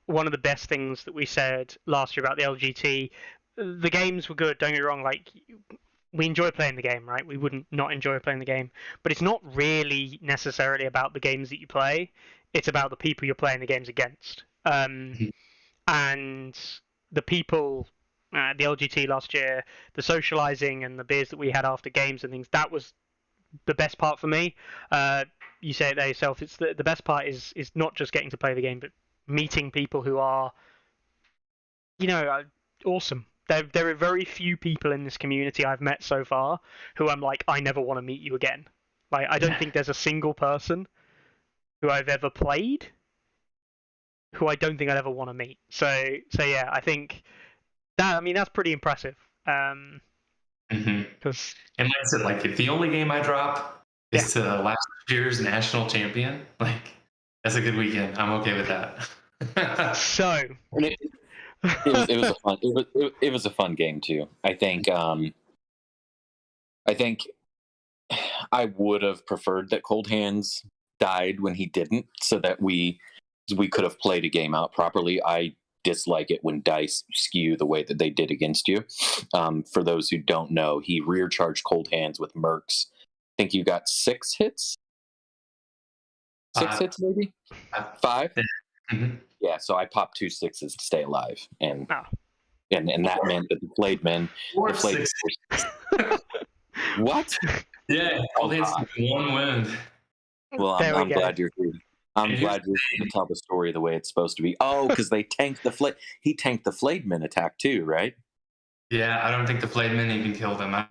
one of the best things that we said last year about the LGT, the games were good. Don't get me wrong. Like, we enjoy playing the game, right? We wouldn't not enjoy playing the game, but it's not really necessarily about the games that you play. It's about the people you're playing the games against. And the people, the LGT last year, the socializing and the beers that we had after games and things, that was the best part for me. You say it there yourself. It's the best part is not just getting to play the game, but meeting people who are, awesome. There are very few people in this community I've met so far who I'm like, I never want to meet you again. Like, I don't think there's a single person who I've ever played who I don't think I'd ever want to meet. So yeah, I think that, I mean, that's pretty impressive. And like I said, like, if the only game I drop is to last year's national champion, like, that's a good weekend. I'm okay with that. So it was a fun game too. I think I would have preferred that Cold Hands died when he didn't, so that we could have played a game out properly. I dislike it when dice skew the way that they did against you. For those who don't know, he rear charged Cold Hands with Mercs. I think you got 6 hits. 6 hits, maybe 5. Yeah, so I popped 2 6s to stay alive, and that meant that the Flayedmen. What? Yeah, Cold Hands 1 wound. Well, I'm glad you're here. I'm glad you're here to tell the story the way it's supposed to be. Oh, because they tanked he tanked the Flayedmen attack too, right? Yeah, I don't think the Flayedmen even killed him. And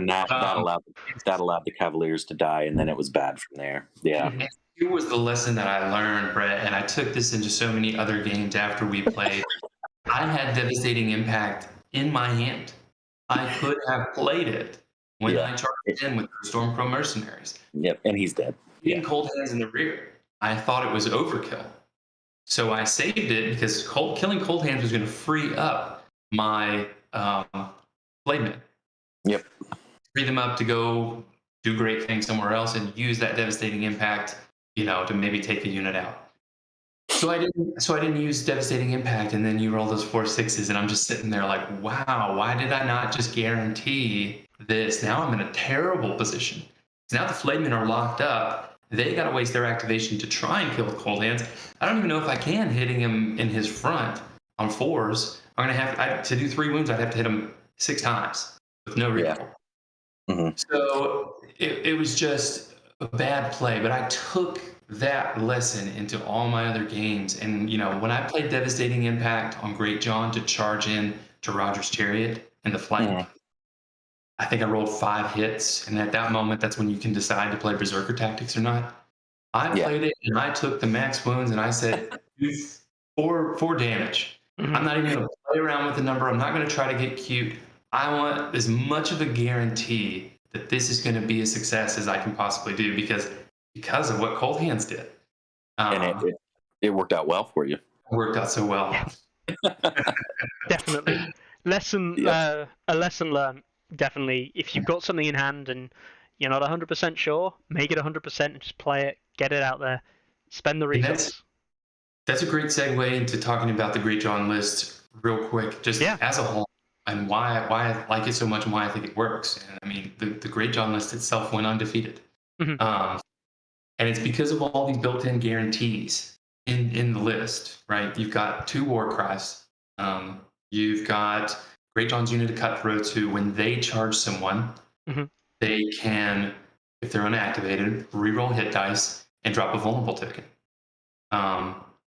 that allowed the Cavaliers to die, and then it was bad from there. Yeah. Here was the lesson that I learned, Brett, and I took this into so many other games after we played. I had Devastating Impact in my hand. I could have played it when I charged in with the Storm Pro Mercenaries. Yep, and he's dead. Being Cold Hands in the rear, I thought it was overkill. So I saved it because killing Cold Hands was going to free up my Flayedmen. Yep. Free them up to go do great things somewhere else and use that Devastating Impact, to maybe take a unit out. So I didn't use Devastating Impact, and then you roll those 4 6s, and I'm just sitting there like, wow, why did I not just guarantee this? Now I'm in a terrible position. So now the Flayedmen are locked up. They got to waste their activation to try and kill Cold Hands. I don't even know if I can, hitting him in his front on 4s. I'm going to have to do 3 wounds. I'd have to hit him 6 times with no reroll. So it was just a bad play, but I took that lesson into all my other games. And, when I played Devastating Impact on Great John to charge in to Roger's Chariot in the flank, I think I rolled 5 hits. And at that moment, that's when you can decide to play Berserker Tactics or not. I played it, and I took the max wounds, and I said, do 4 damage. I'm not even going to play around with the number. I'm not going to try to get cute. I want as much of a guarantee that this is going to be a success as I can possibly do because of what Cold Hands did. And it worked out well for you. It worked out so well. Definitely. A lesson learned. Definitely. If you've got something in hand and you're not 100% sure, make it 100% and just play it, get it out there, spend the resources. That's a great segue into talking about the Great John list real quick, just as a whole, and why I like it so much and why I think it works. And I mean, the Great John list itself went undefeated. And it's because of all these built-in guarantees in the list, right? You've got 2 war cries. You've got Great John's unit of cutthroats who, when they charge someone, they can, if they're unactivated, reroll hit dice and drop a vulnerable token.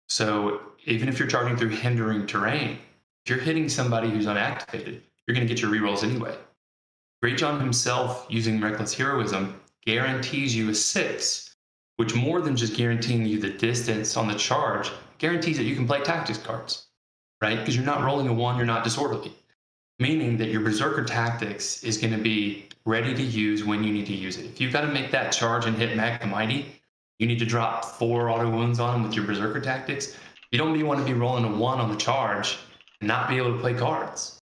So even if you're charging through hindering terrain, if you're hitting somebody who's unactivated, you're going to get your rerolls anyway. Great John himself, using Reckless Heroism, guarantees you a 6, which more than just guaranteeing you the distance on the charge, guarantees that you can play tactics cards, right? Because you're not rolling a 1, you're not disorderly. Meaning that your Berserker Tactics is going to be ready to use when you need to use it. If you've got to make that charge and hit Mag the Mighty, you need to drop 4 auto wounds on him with your Berserker Tactics. You don't want to be rolling a 1 on the charge and not be able to play cards.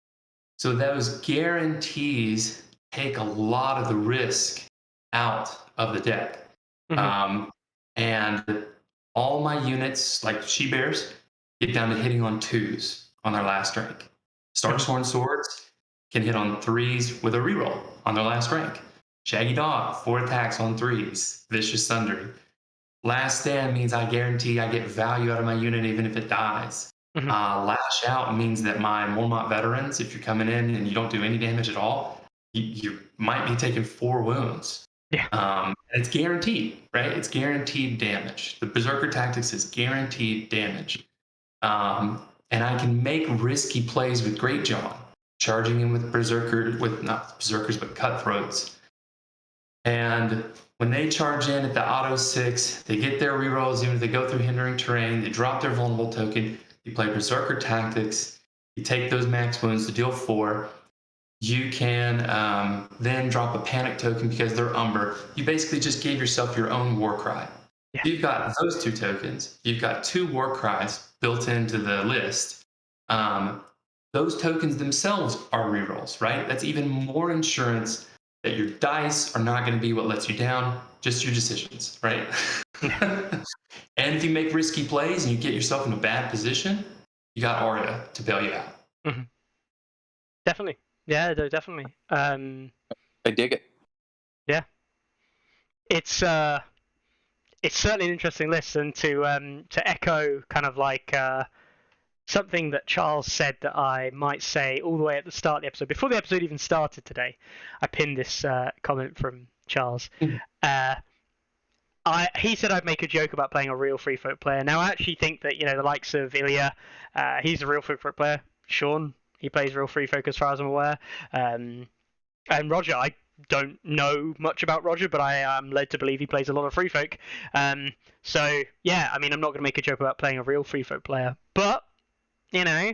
So those guarantees take a lot of the risk out of the deck. And all my units, like She-Bears, get down to hitting on 2s on their last rank. Starksworn Swords can hit on 3s with a reroll on their last rank. Shaggy Dog, 4 attacks on 3s. Vicious Sundry. Last Stand means I guarantee I get value out of my unit even if it dies. Lash Out means that my Mormont veterans, if you're coming in and you don't do any damage at all, you might be taking 4 wounds. And it's guaranteed, right? It's guaranteed damage. The Berserker Tactics is guaranteed damage. And I can make risky plays with Great John, charging in with not Berserkers, but Cutthroats. And when they charge in at the auto 6, they get their rerolls, even if they go through hindering terrain, they drop their vulnerable token, you play Berserker Tactics, you take those max wounds to deal 4, you can then drop a panic token because they're Umber. You basically just gave yourself your own war cry. You've got those 2 tokens. You've got 2 war cries built into the list. Those tokens themselves are rerolls, right? That's even more insurance that your dice are not going to be what lets you down, just your decisions, right? And if you make risky plays and you get yourself in a bad position, you got Arya to bail you out. Definitely. Yeah, no, definitely. I dig it. Yeah. It's certainly an interesting list, and to echo kind of like something that Charles said that I might say all the way at the start of the episode, before the episode even started today, I pinned this comment from Charles. He said I'd make a joke about playing a real free folk player. Now I actually think that, you know, the likes of Ilya, he's a real free folk player. Sean, he plays real free folk as far as I'm aware. And Roger, I don't know much about Roger, but I am led to believe he plays a lot of free folk. So yeah, I mean, I'm not going to make a joke about playing a real free folk player, but you know,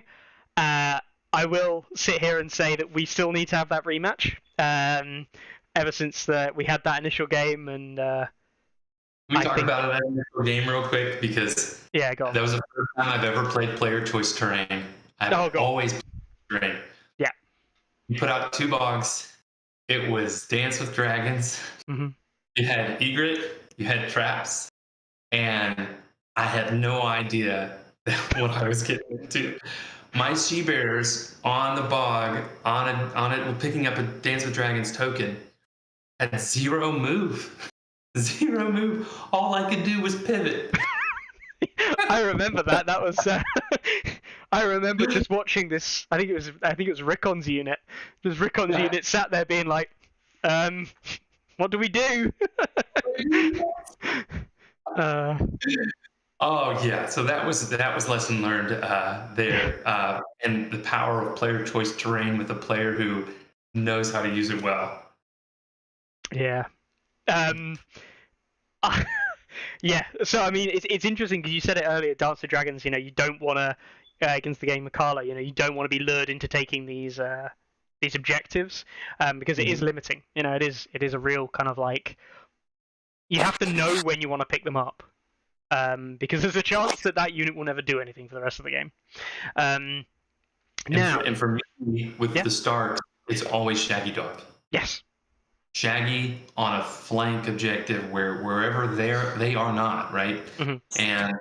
I will sit here and say that we still need to have that rematch. Ever since we had that initial game, and Can we talk about that initial game real quick, because go on. That was the first time I've ever played player choice terrain. I've always played terrain. Yeah. You put out 2 bogs. It was Dance with Dragons. You had Egret. You had traps, and I had no idea what I was getting into. My She-Bears on the bog, on it, picking up a Dance with Dragons token, had 0 move. 0 move. All I could do was pivot. I remember that. That was. I remember just watching this. I think it was Rickon's unit. There's Rickon's unit sat there being like, "What do we do?" Oh yeah, so that was lesson learned there, and the power of player choice terrain with a player who knows how to use it well. Yeah. Yeah. So I mean, it's interesting because you said it earlier. Dance of Dragons. You know, you don't want to against the game of Carlo. You know, you don't want to be lured into taking these objectives because it is limiting. You know, it is a real kind of like you have to know when you want to pick them up. Because there's a chance that unit will never do anything for the rest of the game. And for me, with the Starks, it's always Shaggy Dog. Yes. Shaggy on a flank objective wherever they are not, right? And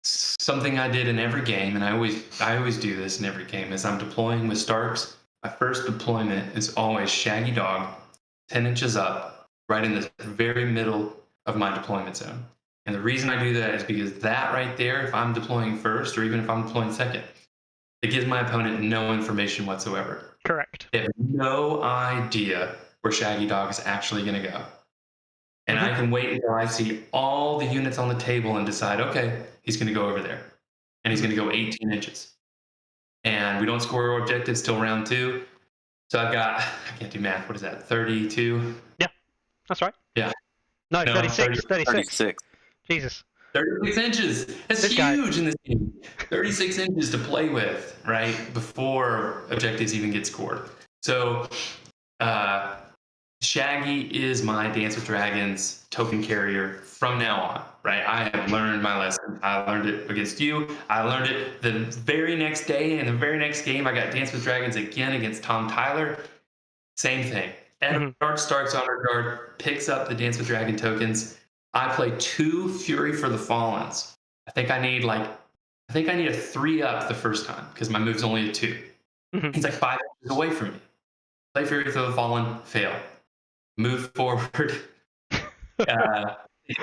something I did in every game, and I always do this in every game, is I'm deploying with Starks. My first deployment is always Shaggy Dog, 10 inches up, right in the very middle of my deployment zone. And the reason I do that is because that right there, if I'm deploying first or even if I'm deploying second, It gives my opponent no information whatsoever. Correct. They have no idea where Shaggy Dog is actually going to go. And I can wait until I see all the units on the table and decide, okay, he's going to go over there. And he's going to go 18 inches. And we don't score objectives till round 2. So I've got, I can't do math, what is that, 32? Yeah, that's right. Yeah. No, 36. 36. Jesus. 36 inches. That's This huge guy. in this game. 36 inches to play with, right? Before objectives even get scored. So Shaggy is my Dance with Dragons token carrier from now on, right? I have learned my lesson. I learned it against you. I learned it the very next day. In the very next game, I got Dance with Dragons again against Tom Tyler. Same thing. Edward starts honor guard, picks up the Dance with Dragon tokens. I play 2 Fury for the Fallens. I think I need a 3 up the first time because my move's only a 2. He's like 5 inches away from me. Play Fury for the Fallen, fail. Move forward. I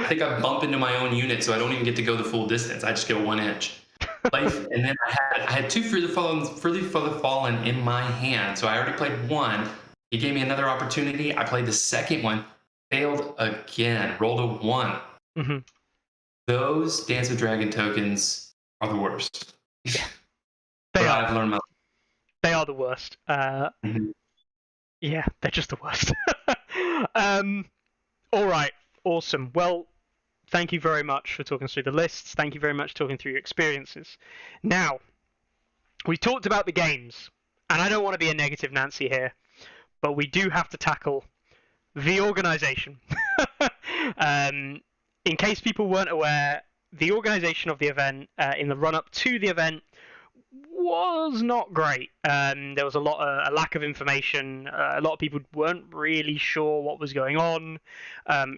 think I bump into my own unit, so I don't even get to go the full distance. I just go 1 inch. And then I had 2 Fury for the Fallen in my hand, so I already played 1. He gave me another opportunity. I played the second one, failed again, rolled a 1. Those Dance with Dragon tokens are the worst. Yeah. I've learned my. They are the worst. Yeah, they're just the worst. All right, awesome. Well, thank you very much for talking us through the lists. Thank you very much for talking through your experiences. Now, we talked about the games, and I don't want to be a negative Nancy here, but we do have to tackle the organisation. In case people weren't aware, the organisation of the event in the run-up to the event was not great. There was a lack of information. A lot of people weren't really sure what was going on.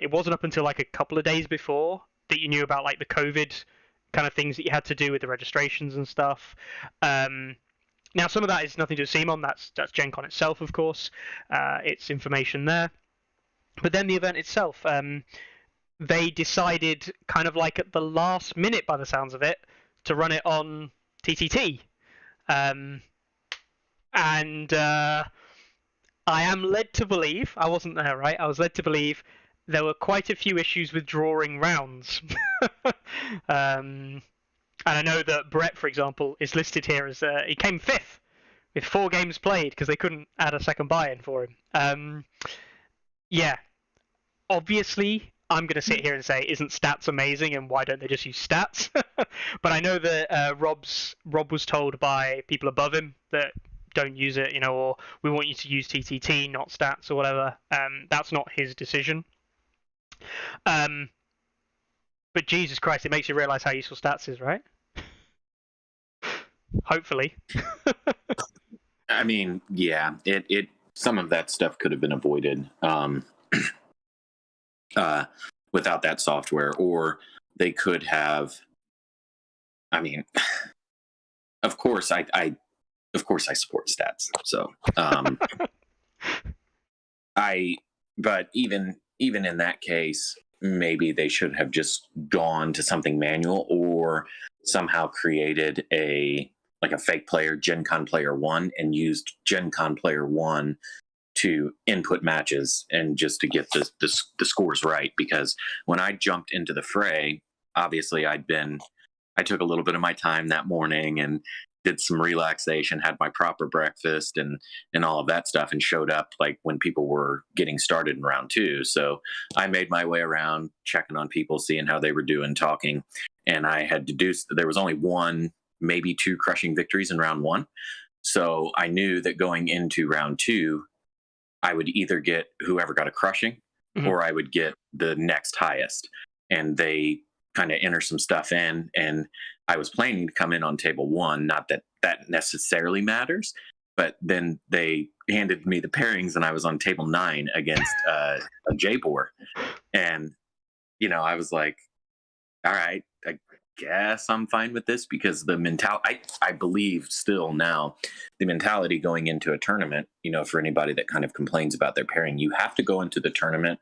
It wasn't up until like a couple of days before that you knew about like the COVID kind of things that you had to do with the registrations and stuff. Now, some of that is nothing to do with CMON. That's GenCon itself, of course. It's information there. But then the event itself, they decided kind of like at the last minute, by the sounds of it, to run it on TTT. And I am led to believe, I wasn't there, right? I was led to believe there were quite a few issues with drawing rounds. And I know that Brett, for example, is listed here as he came 5th with 4 games played because they couldn't add a second buy-in for him. Yeah, obviously, I'm going to sit here and say, isn't stats amazing, and why don't they just use stats? But I know that Rob was told by people above him that don't use it, or we want you to use TTT, not stats or whatever. That's not his decision. But Jesus Christ, it makes you realize how useful stats is, right? Hopefully. I mean, yeah, it some of that stuff could have been avoided without that software, or they could have. I mean, of course, I support stats. So, but even in that case, maybe they should have just gone to something manual, or somehow created a fake player, GenCon player 1, and used GenCon player 1 to input matches and just to get the scores right. Because when I jumped into the fray, obviously I took a little bit of my time that morning and did some relaxation, had my proper breakfast and all of that stuff, and showed up like when people were getting started in round 2. So I made my way around, checking on people, seeing how they were doing, talking. And I had deduced that there was only 1, maybe 2 crushing victories in round 1. So I knew that going into round 2, I would either get whoever got a crushing, or I would get the next highest. And they kind of enter some stuff in, and I was planning to come in on table 1. Not that that necessarily matters, but then they handed me the pairings, and I was on table 9 against a J-Bor. And, I was like, all right, I guess I'm fine with this, because the mentality, I believe still now, the mentality going into a tournament, for anybody that kind of complains about their pairing, you have to go into the tournament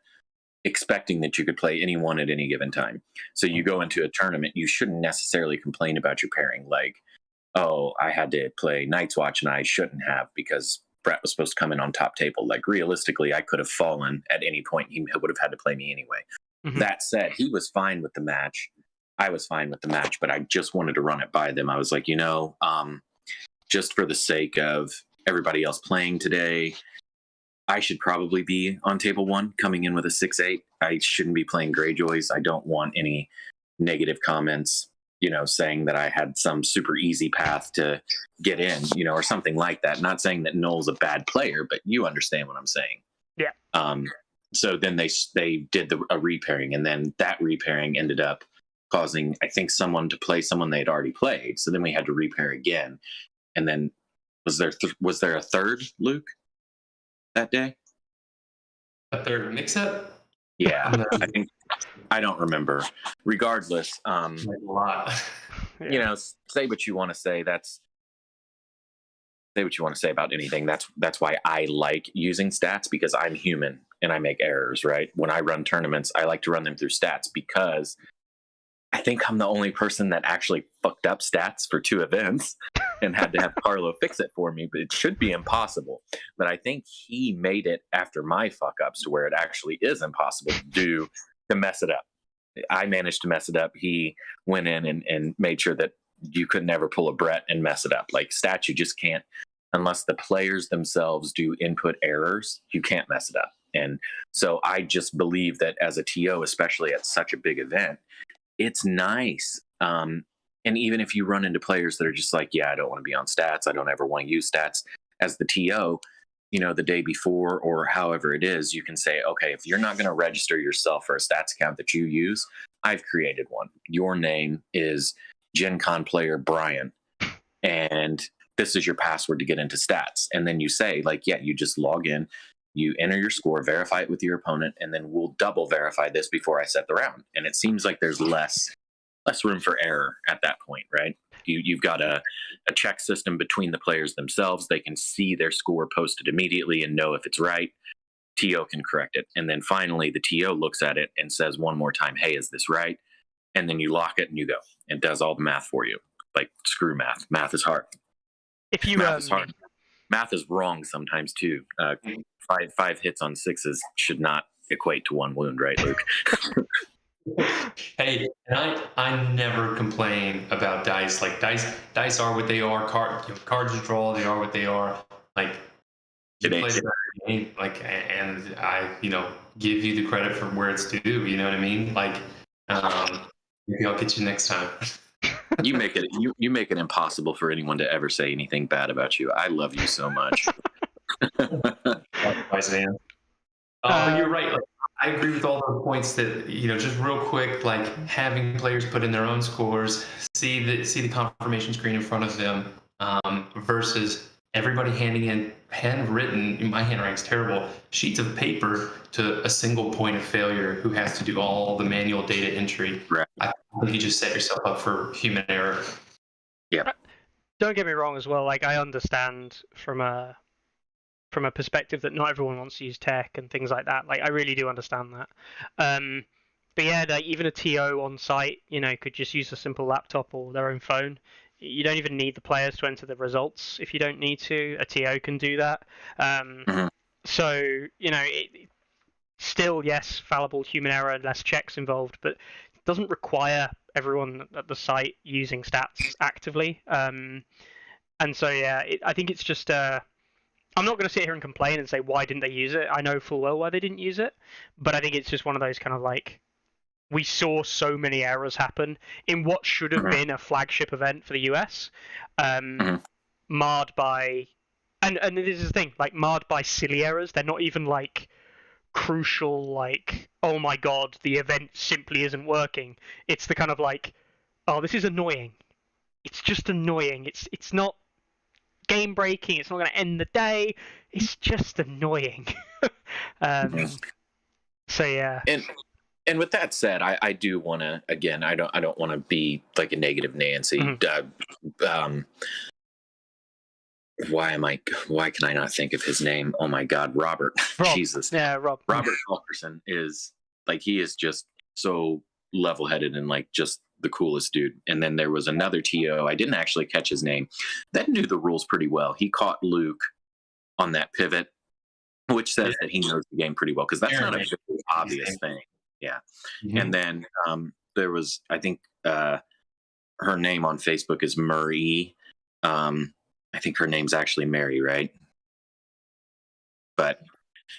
expecting that you could play anyone at any given time. So you go into a tournament, you shouldn't necessarily complain about your pairing. Like, oh, I had to play Night's Watch and I shouldn't have because Brett was supposed to come in on top table. Like, realistically, I could have fallen at any point. He would have had to play me anyway. Mhm. That said, he was fine with the match. I was fine with the match, but I just wanted to run it by them. I was like, just for the sake of everybody else playing today, I should probably be on table 1 coming in with a 6-8. I shouldn't be playing Greyjoys. I don't want any negative comments, saying that I had some super easy path to get in, or something like that. Not saying that Noel's a bad player, but you understand what I'm saying. Yeah. So then they did a repairing, and then that repairing ended up causing, I think, someone to play someone they'd already played. So then we had to repair again. And then was there a third, Luke, that day? A third mix-up? Yeah, I don't remember. Regardless, A lot. Say what you want to say. Say what you want to say about anything. That's why I like using stats, because I'm human and I make errors, right? When I run tournaments, I like to run them through stats because I think I'm the only person that actually fucked up stats for 2 events and had to have Carlo fix it for me, but it should be impossible. But I think he made it after my fuck ups to where it actually is impossible to mess it up. I managed to mess it up. He went in and made sure that you could never pull a Brett and mess it up. Like, stats, you just can't, unless the players themselves do input errors, you can't mess it up. And so I just believe that as a TO, especially at such a big event, it's nice. And even if you run into players that are just like, yeah, I don't want to be on stats, I don't ever want to use stats, as the TO, the day before or however it is, you can say, okay, if you're not going to register yourself for a stats account that you use, I've created one. Your name is GenCon player Brian, and this is your password to get into stats. And then you say, like, yeah, you just log in, you enter your score, verify it with your opponent, and then we'll double verify this before I set the round. And it seems like there's less room for error at that point, right? You've got a check system between the players themselves. They can see their score posted immediately and know if it's right. TO can correct it. And then finally, the TO looks at it and says one more time, hey, is this right? And then you lock it and you go. It does all the math for you. Like, screw math. Math is hard. Math is hard. Math is wrong sometimes too. Five hits on 6s should not equate to 1 wound, right, Luke? Hey, and I never complain about dice. Like, dice are what they are. Cards you draw, they are what they are. Like, you play the game, like, and I, give you the credit for where it's due. You know what I mean? Like, maybe I'll get you next time. You make it impossible for anyone to ever say anything bad about you. I love you so much. Thanks, man. But you're right. Like, I agree with all the points that, just real quick, like, having players put in their own scores, see the confirmation screen in front of them, versus everybody handing in handwritten, my handwriting's terrible, sheets of paper to a single point of failure who has to do all the manual data entry. Right. I think you just set yourself up for human error. Yeah. Don't get me wrong as well. Like, I understand from a perspective that not everyone wants to use tech and things like that. Like, I really do understand that. But yeah, like, even a TO on site, could just use a simple laptop or their own phone. You don't even need the players to enter the results if you don't need to. A TO can do that. So, still, yes, fallible human error, less checks involved, but it doesn't require everyone at the site using stats actively. And so, yeah, I think it's just... I'm not going to sit here and complain and say, why didn't they use it? I know full well why they didn't use it, but I think it's just one of those kind of like, we saw so many errors happen in what should have been a flagship event for the US, marred by, and this is the thing, like, marred by silly errors. They're not even like crucial, like, oh my god, the event simply isn't working. It's the kind of like, oh, this is annoying. It's just annoying. It's not game breaking. It's not going to end the day. It's just annoying. So yeah. And with that said, I do want to, again, I don't want to be like a negative Nancy. Why can I not think of his name? Oh my God, Robert. Rob. Jesus. Yeah, Rob. Robert Fulkerson is like, he is just so level-headed and like just the coolest dude. And then there was another TO, I didn't actually catch his name, that knew the rules pretty well. He caught Luke on that pivot, which says that he knows the game pretty well, because that's not a very obvious thing. Yeah. Mm-hmm. And then there was, I think her name on Facebook is Marie. I think her name's actually Mary, right? But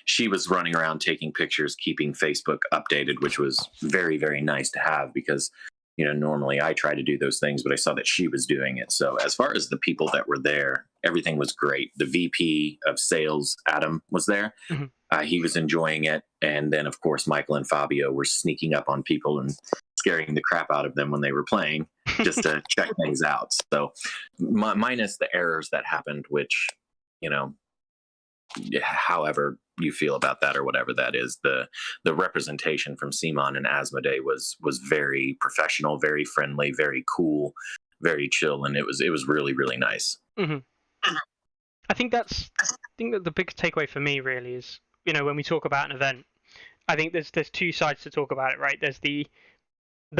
she was running around taking pictures, keeping Facebook updated, which was very, very nice to have, because, you know, normally I try to do those things, but I saw that she was doing it. So as far as the people that were there, everything was great. The VP of sales, Adam, was there. Mm-hmm. He was enjoying it. And then, of course, Michael and Fabio were sneaking up on people and scaring the crap out of them when they were playing, just to check things out. So minus the errors that happened, which, you know, however you feel about that or whatever that is, the representation from Simon and Asmodee was very professional, very friendly, very cool, very chill, and it was really, really nice. Mm-hmm. I think that the big takeaway for me really is, you know, when we talk about an event, I think there's two sides to talk about it, right? There's the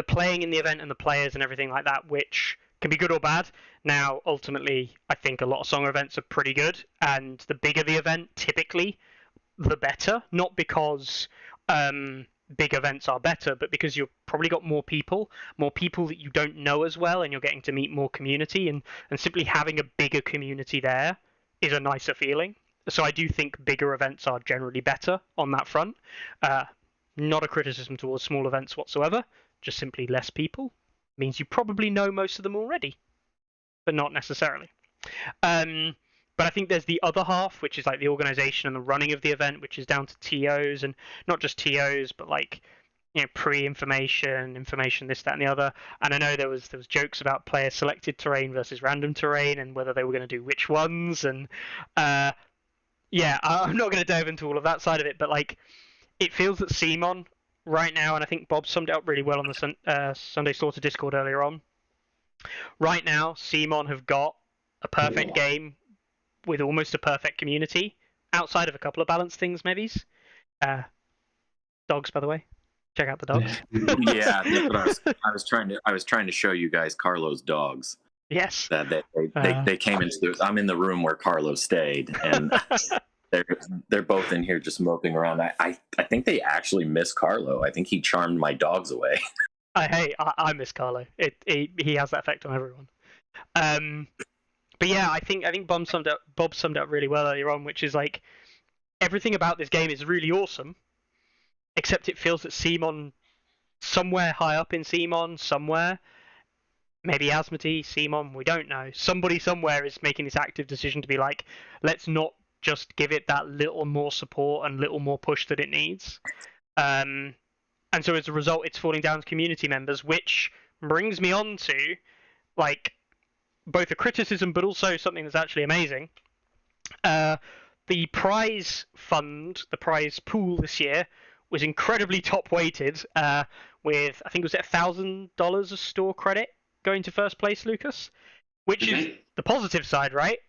playing in the event and the players and everything like that, which can be good or bad. Now, ultimately, I think a lot of song events are pretty good, and the bigger the event, typically, the better. Not because big events are better, but because you've probably got more people that you don't know as well, and you're getting to meet more community, and simply having a bigger community there is a nicer feeling. So I do think bigger events are generally better on that front. Not a criticism towards small events whatsoever, just simply less people means you probably know most of them already, but not necessarily. But I think there's the other half, which is like the organization and the running of the event, which is down to TOs, and not just TOs, but like, you know, pre-information, information, this, that, and the other. And I know there was jokes about player selected terrain versus random terrain and whether they were going to do which ones. And yeah, I'm not going to dive into all of that side of it, but like, it feels that Simon right now, and I think Bob summed it up really well on the Sunday Slaughter Discord earlier on. Right now, Simon have got a perfect game with almost a perfect community, outside of a couple of balanced things, maybe. Dogs, by the way. Check out the dogs. Yeah, that's what I was trying to show you guys Carlo's dogs. Yes. They came into. I'm in the room where Carlo stayed, and they're both in here just moping around. I think they actually miss Carlo. I think he charmed my dogs away. I miss Carlo. He has that effect on everyone. But yeah, I think Bob summed it up really well earlier on, which is like, everything about this game is really awesome, except it feels that Simon, somewhere high up in Simon, somewhere, maybe Asmodee, Simon, we don't know, somebody somewhere is making this active decision to be like, let's not just give it that little more support and little more push that it needs. And so as a result, it's falling down to community members, which brings me on to, like, both a criticism, but also something that's actually amazing. The prize fund, the prize pool this year, was incredibly top-weighted, with, I think, was it $1,000 of store credit going to first place, Lucas? Which is the positive side, right?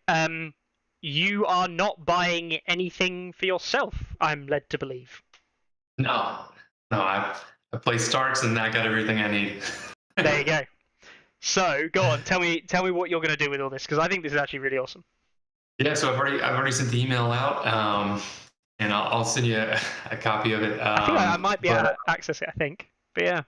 You are not buying anything for yourself, I'm led to believe. No, I play Starks and I got everything I need. There you go. So, go on, tell me what you're going to do with all this, because I think this is actually really awesome. Yeah, so I've already sent the email out, and I'll send you a copy of it. I think I might be able to access it, I think. But yeah.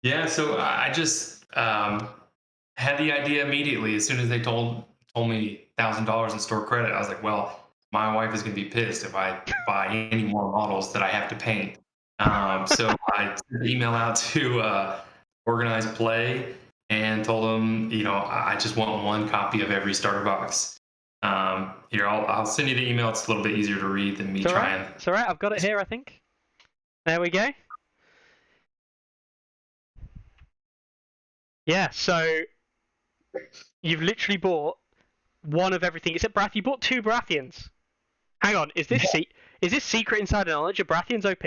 Yeah, so I just had the idea immediately. As soon as they told me $1,000 in store credit, I was like, well, my wife is going to be pissed if I buy any more models that I have to paint. So I sent the email out to Organized Play and told them, you know, I just want one copy of every starter box. Here, I'll send you the email. It's a little bit easier to read than me trying. It's all right. I've got it here, I think. There we go. Yeah, so you've literally bought one of everything except Brath. You bought 2 Brathians. Hang on, is this secret insider knowledge? Are Brathians OP?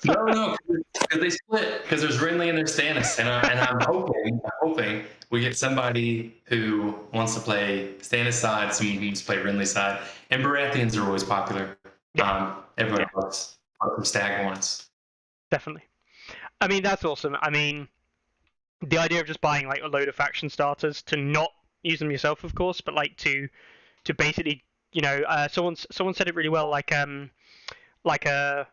No, because they split. Because there's Renly and there's Stannis, and I'm hoping we get somebody who wants to play Stannis side, someone who wants to play Renly side, and Baratheons are always popular. Yeah. Everybody loves some Staghorns. Definitely. I mean, that's awesome. I mean, the idea of just buying like a load of faction starters to not use them yourself, of course, but like to basically, someone said it really well, like a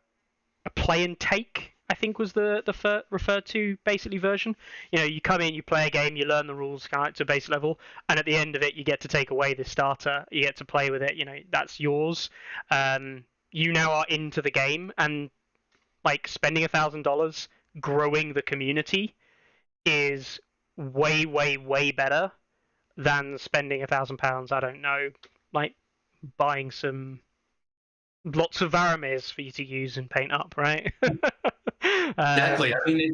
play and take, I think was the referred to basically version. You come in, you play a game, you learn the rules kind of to base level, and at the end of it, you get to take away this starter. You get to play with it. That's yours. You now are into the game, and like spending $1,000 growing the community is way, way, way better than spending £1,000. I don't know, like buying lots of Varamyrs for you to use and paint up, right? Exactly. I mean,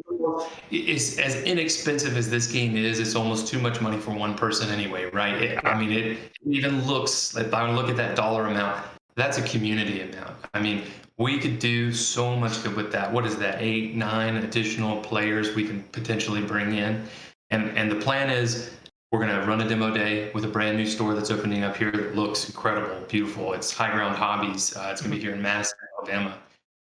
it's as inexpensive as this game is. It's almost too much money for one person anyway, right? I mean, it even looks. If I look at that dollar amount, that's a community amount. I mean, we could do so much good with that. What is that? 8, 9 additional players we can potentially bring in, and the plan is we're going to run a demo day with a brand new store that's opening up here that looks incredible, beautiful. It's High Ground Hobbies. It's going to be here in Madison, Alabama,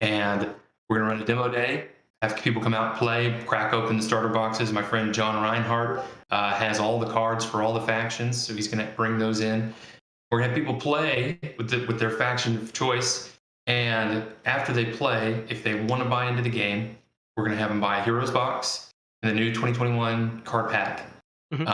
and we're going to run a demo day. Have people come out, play, crack open the starter boxes. My friend John Reinhardt has all the cards for all the factions, so he's going to bring those in. We're going to have people play with their faction of choice, and after they play, if they want to buy into the game, we're going to have them buy a Heroes box and the new 2021 card pack. And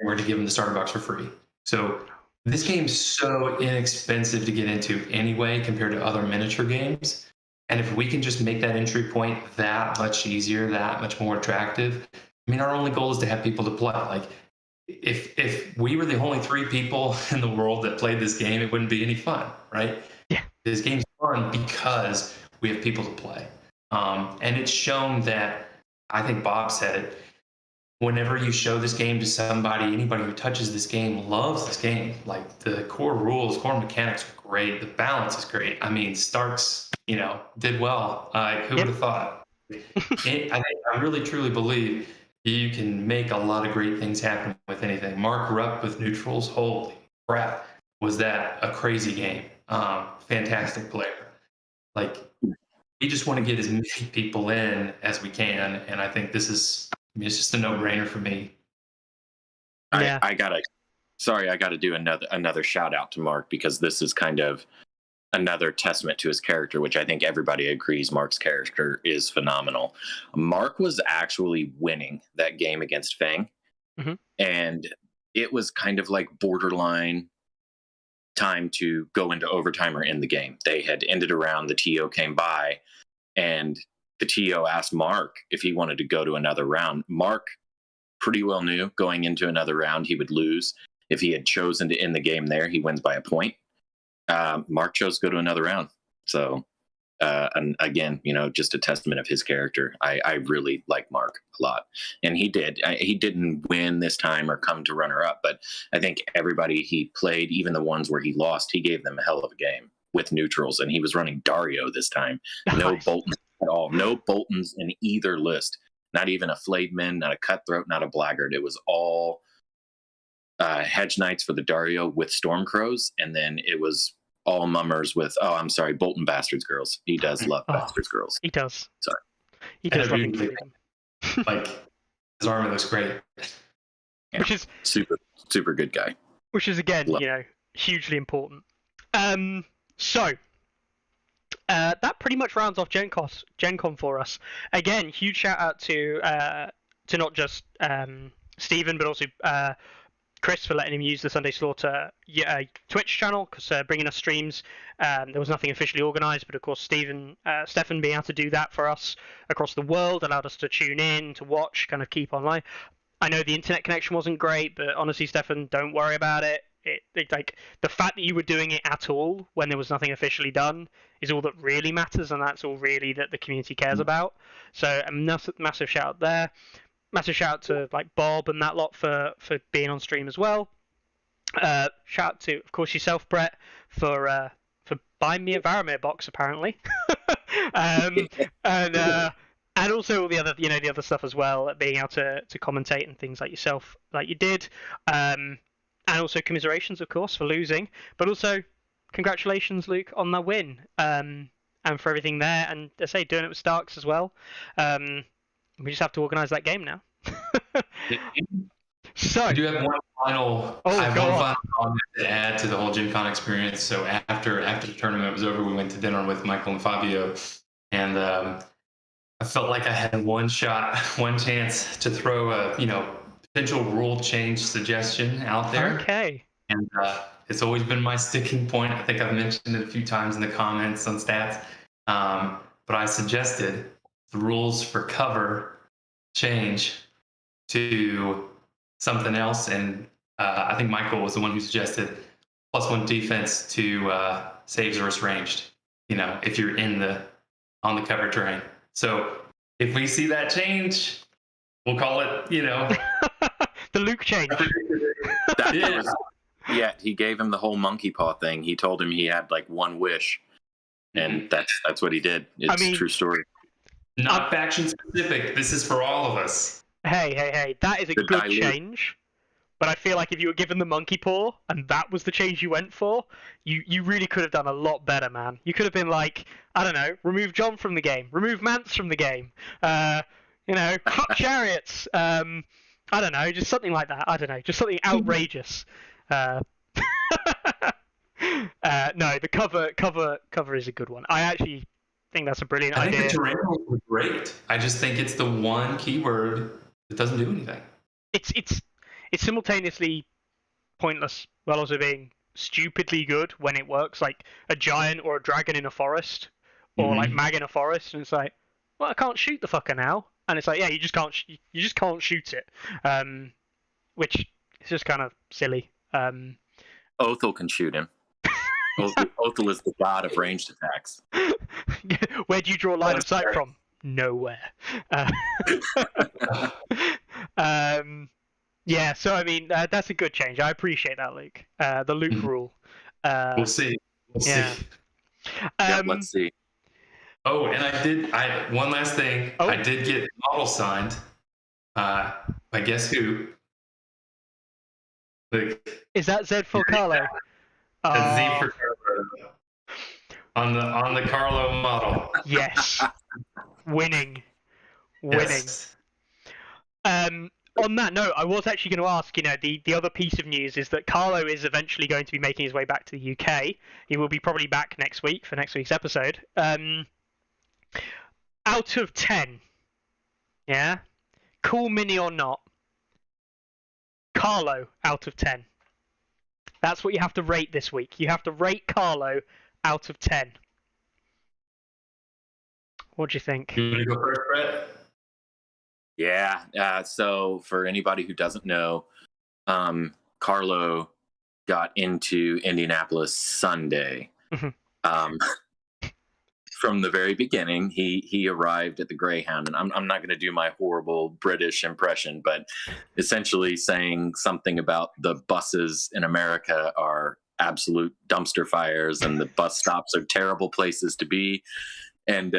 we're going to give them the starter box for free. So this game's so inexpensive to get into anyway compared to other miniature games. And if we can just make that entry point that much easier, that much more attractive, I mean, our only goal is to have people to play. Like, if we were the only 3 people in the world that played this game, it wouldn't be any fun, right? Yeah. This game's fun because we have people to play. And it's shown that, I think Bob said it, whenever you show this game to somebody, anybody who touches this game loves this game. Like, the core rules, core mechanics are great. The balance is great. I mean, Starks, did well. Who would have thought? I really, truly believe you can make a lot of great things happen with anything. Mark Rupp with neutrals, holy crap, was that a crazy game. Fantastic player. Like, we just want to get as many people in as we can, and I think this is, it's just a no-brainer for me. Yeah. I gotta do another shout out to Mark, because this is kind of another testament to his character, which I think everybody agrees Mark's character is phenomenal. Mark was actually winning that game against Fang, and it was kind of like borderline time to go into overtime or end the game. They had ended a round, the TO came by, and the TO asked Mark if he wanted to go to another round. Mark pretty well knew going into another round he would lose. If he had chosen to end the game there, he wins by a point. Mark chose to go to another round. So, and again, just a testament of his character. I really like Mark a lot. And he did. He didn't win this time or come to runner up, but I think everybody he played, even the ones where he lost, he gave them a hell of a game with neutrals. And he was running Dario this time. No Boltons at all. No Boltons in either list. Not even a flayed man, not a cutthroat, not a blackguard. It was all hedge knights for the Dario with Stormcrows, and then it was all mummers with, Bolton Bastards girls. He does love Bastards girls. He does. Sorry. He does love including them. Like, his armor looks great. Yeah. Which is super, super good guy. Which is, again, hugely important. So, that pretty much rounds off GenCon for us. Again, huge shout out to not just Stephen, but also Chris for letting him use the Sunday Slaughter Twitch channel, because bringing us streams. There was nothing officially organised, but of course Stefan being able to do that for us across the world allowed us to tune in, to watch, kind of keep online. I know the internet connection wasn't great, but honestly, Stefan, don't worry about it. Like, the fact that you were doing it at all when there was nothing officially done is all that really matters, and that's all really that the community cares about. So a massive shout out there. Massive shout out to like Bob and that lot for being on stream as well. Shout out to, of course, yourself, Brett, for buying me a Varamyr box apparently, and also all the other the other stuff as well, being able to commentate and things like yourself, like you did, and also commiserations, of course, for losing, but also congratulations, Luke, on the win, and for everything there, and I say doing it with Starks as well. We just have to organise that game now. So I do have one final. Oh, I have go one on. final comment to add to the whole GenCon experience. So after the tournament was over, we went to dinner with Michael and Fabio, and I felt like I had one chance to throw a potential rule change suggestion out there. Okay. And it's always been my sticking point. I think I've mentioned it a few times in the comments on stats. But I suggested the rules for cover change to something else. And I think Michael was the one who suggested +1 defense to saves versus ranged, if you're on the cover terrain. So if we see that change, we'll call it, the Luke change. Yeah, he gave him the whole monkey paw thing. He told him he had like one wish, and that's what he did. It's a true story. Not faction specific. This is for all of us. Hey. That is a good change. But I feel like if you were given the monkey paw and that was the change you went for, you really could have done a lot better, man. You could have been like, I don't know, remove John from the game, remove Mance from the game, cut chariots. I don't know, just something like that. I don't know, just something outrageous. No, the cover is a good one. I actually think that's a brilliant idea. I think the terrain was great. I just think it's the one keyword that doesn't do anything. It's simultaneously pointless while also being stupidly good when it works, like a giant or a dragon in a forest, or like mag in a forest, and it's like, well, I can't shoot the fucker now, and it's like, yeah, you just can't shoot it, which is just kind of silly. Othel can shoot him. Othel is the god of ranged attacks. Where do you draw line of sight from? Nowhere. Yeah, so I mean, that's a good change. I appreciate that, Luke. The Luke rule. We'll see. Yeah. Let's see. Oh, and one last thing. Oh. I did get model signed. By guess who? Is that Z for Carlo? Z for Carlo. On the Carlo model. Yes. Winning. Yes. On that note, I was actually going to ask, the other piece of news is that Carlo is eventually going to be making his way back to the UK. He will be probably back next week for next week's episode. Out of 10, yeah? Cool mini or not, Carlo out of 10. That's what you have to rate this week. You have to rate Carlo out of 10. What do you think? You want to go first, Brett? Yeah. So for anybody who doesn't know, Carlo got into Indianapolis Sunday. From the very beginning, he arrived at the Greyhound, and I'm not going to do my horrible British impression, but essentially saying something about the buses in America are absolute dumpster fires, and the bus stops are terrible places to be. And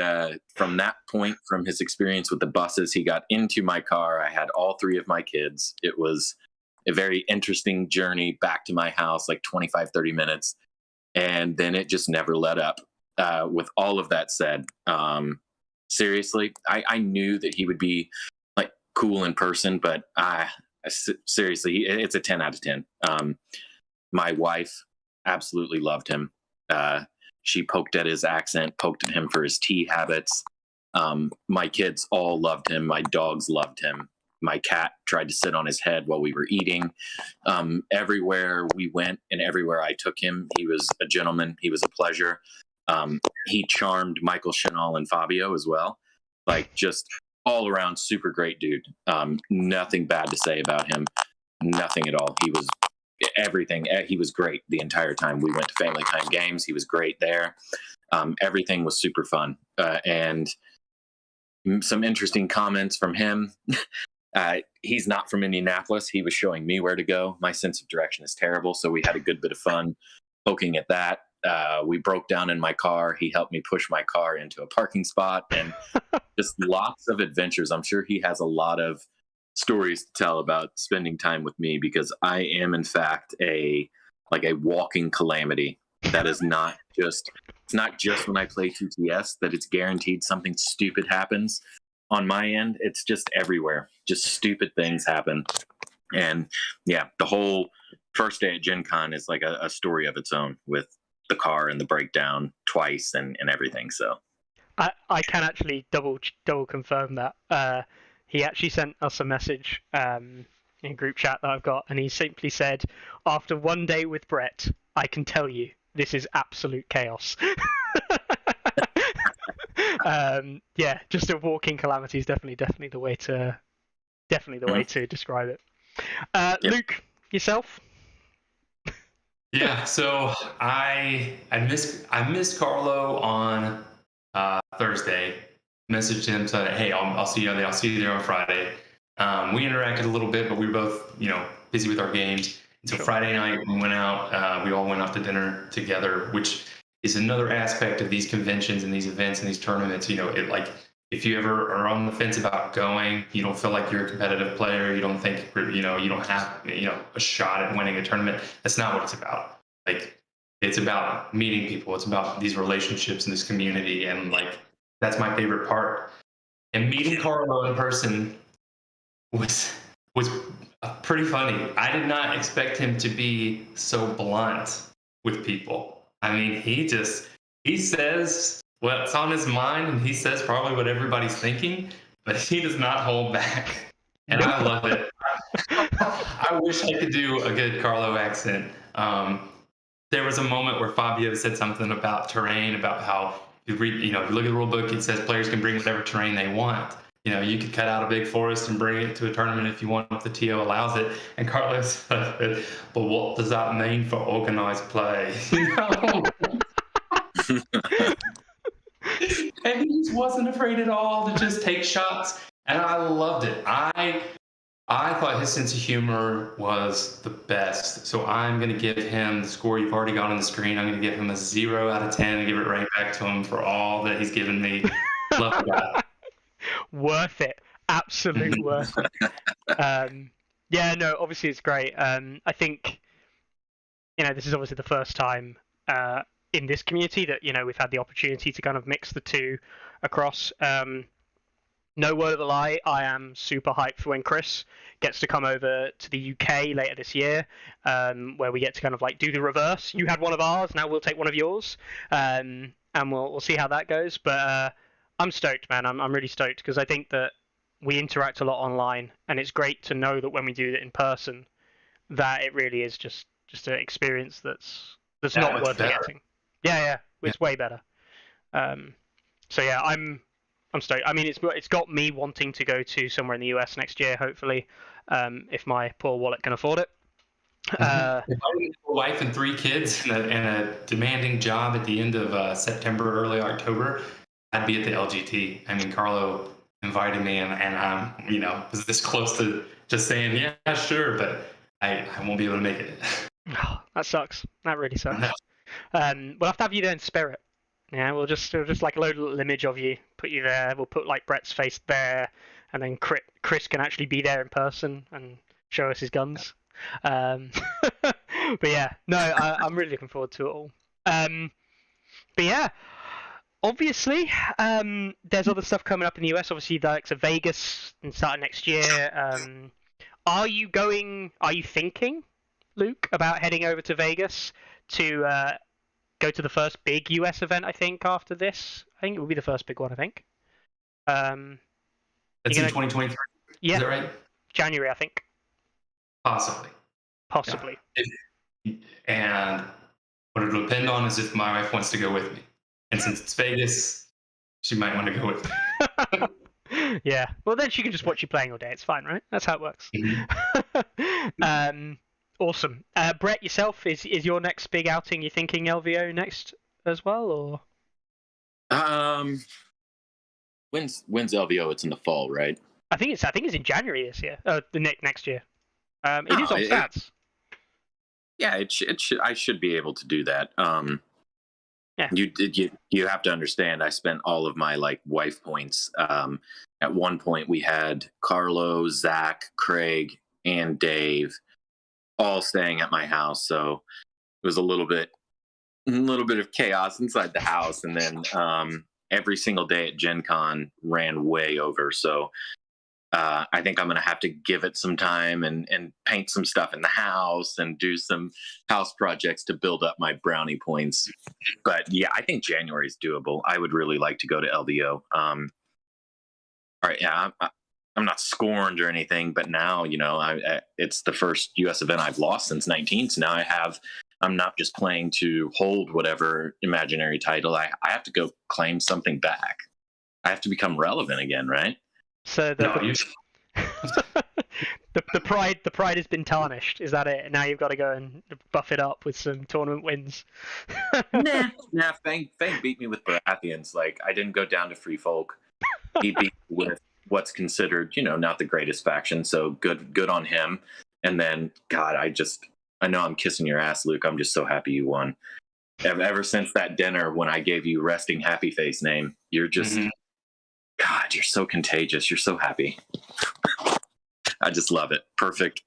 from that point, from his experience with the buses, he got into my car. I had all three of my kids. It was a very interesting journey back to my house, like 25, 30 minutes. And then it just never let up. With all of that said, seriously, I knew that he would be like cool in person, but seriously, it's a 10 out of 10. My wife absolutely loved him. She poked at his accent, poked at him for his tea habits. My kids all loved him. My dogs loved him. My cat tried to sit on his head while we were eating. Everywhere we went and everywhere I took him, he was a gentleman. He was a pleasure. He charmed Michael, Chanel, and Fabio as well. Like, just all around super great dude. Nothing bad to say about him. Nothing at all. He was everything. He was great the entire time. We went to family time games. He was great there. Everything was super fun. And some interesting comments from him. He's not from Indianapolis. He was showing me where to go. My sense of direction is terrible. So we had a good bit of fun poking at that. We broke down in my car. He helped me push my car into a parking spot, and just lots of adventures. I'm sure he has a lot of stories to tell about spending time with me, because I am in fact a walking calamity. That is not just, it's not just when I play TTS that it's guaranteed something stupid happens. on my end, it's just everywhere. Just stupid things happen. And yeah, the whole first day at GenCon is like a story of its own with the car and the breakdown twice and everything. So I can actually double confirm that. He actually sent us a message in group chat that I've got, and he simply said, "After one day with Brett, I can tell you this is absolute chaos." Yeah, just a walking calamity is definitely the way to way to describe it. Yep. Luke, yourself? Yeah, so I missed Carlo on Thursday. Messaged him, said, "Hey, I'll see you there. I'll see you there on Friday." We interacted a little bit, but we were both, busy with our games. And so Sure. Friday night we went out. We all went out to dinner together, which is another aspect of these conventions and these events and these tournaments. If you ever are on the fence about going, you don't feel like you're a competitive player, you don't think you don't have a shot at winning a tournament. That's not what it's about. Like, it's about meeting people. It's about these relationships in this community, and that's my favorite part. And meeting Carlo in person was pretty funny. I did not expect him to be so blunt with people. I mean, he says what's on his mind, and he says probably what everybody's thinking, but he does not hold back. And I love it. I wish I could do a good Carlo accent. There was a moment where Fabio said something about terrain, about how if you look at the rule book, it says players can bring whatever terrain they want. You could cut out a big forest and bring it to a tournament if you want, if the TO allows it. And Carlos said, "But what does that mean for organized play?" And he just wasn't afraid at all to just take shots, and I loved it. I thought his sense of humor was the best. So I'm going to give him the score you've already got on the screen. I'm going to give him a 0 out of 10 and give it right back to him for all that he's given me. Love that. Worth it. Absolute worth it. Yeah, no, obviously it's great. I think, this is obviously the first time in this community that, we've had the opportunity to kind of mix the two across. No word of a lie, I am super hyped for when Chris gets to come over to the UK later this year, where we get to kind of do the reverse. You had one of ours, now we'll take one of yours, and we'll see how that goes. But I'm stoked, man. I'm really stoked because I think that we interact a lot online, and it's great to know that when we do it in person, that it really is just an experience that's not worth forgetting. Yeah, it's way better. So yeah, I'm stoked. I mean, it's got me wanting to go to somewhere in the US next year, hopefully, if my poor wallet can afford it. If I had a wife and 3 kids and a demanding job at the end of September, early October, I'd be at the LGT. I mean, Carlo invited me, and I'm, was this close to just saying, yeah, sure, but I won't be able to make it. Oh, that sucks. That really sucks. We'll have to have you there in spirit. Yeah, we'll just load a little image of you, put you there. We'll put Brett's face there, and then Chris can actually be there in person and show us his guns. But yeah, no, I'm really looking forward to it all. But yeah, obviously, there's other stuff coming up in the US. Obviously, the likes of Vegas and starting next year. Are you thinking, Luke, about heading over to Vegas to go to the first big US event? I think after this, I think it will be the first big one. I think. That's in 2023. Yeah, is that right? January, I think. Possibly. Yeah. And what it'll depend on is if my wife wants to go with me. And since it's Vegas, she might want to go with me. Yeah. Well, then she can just watch you playing all day. It's fine, right? That's how it works. Mm-hmm. Awesome. Brett, yourself, is your next big outing? You thinking LVO next as well, or? When's LVO? It's in the fall, right? I think it's in January this year. Next year. It is on stats. Yeah, it should. I should be able to do that. Yeah. You have to understand. I spent all of my wife points. At one point, we had Carlo, Zach, Craig, and Dave all staying at my house, so it was a little bit of chaos inside the house. And then every single day at Gen Con ran way over. So I think I'm going to have to give it some time and paint some stuff in the house and do some house projects to build up my brownie points. But yeah, I think January is doable. I would really like to go to LDO. All right, yeah, I'm not scorned or anything, but now, it's the first US event I've lost since 19. So now I'm not just playing to hold whatever imaginary title. I have to go claim something back. I have to become relevant again, right? So the pride has been tarnished. Is that it? Now you've got to go and buff it up with some tournament wins. Nah. Fang beat me with Baratheons. Like, I didn't go down to Free Folk. He beat me with what's considered, not the greatest faction. So good on him. And then, God, I know I'm kissing your ass, Luke. I'm just so happy you won. Ever since that dinner when I gave you Resting Happy Face name, you're just, God, you're so contagious. You're so happy. I just love it. Perfect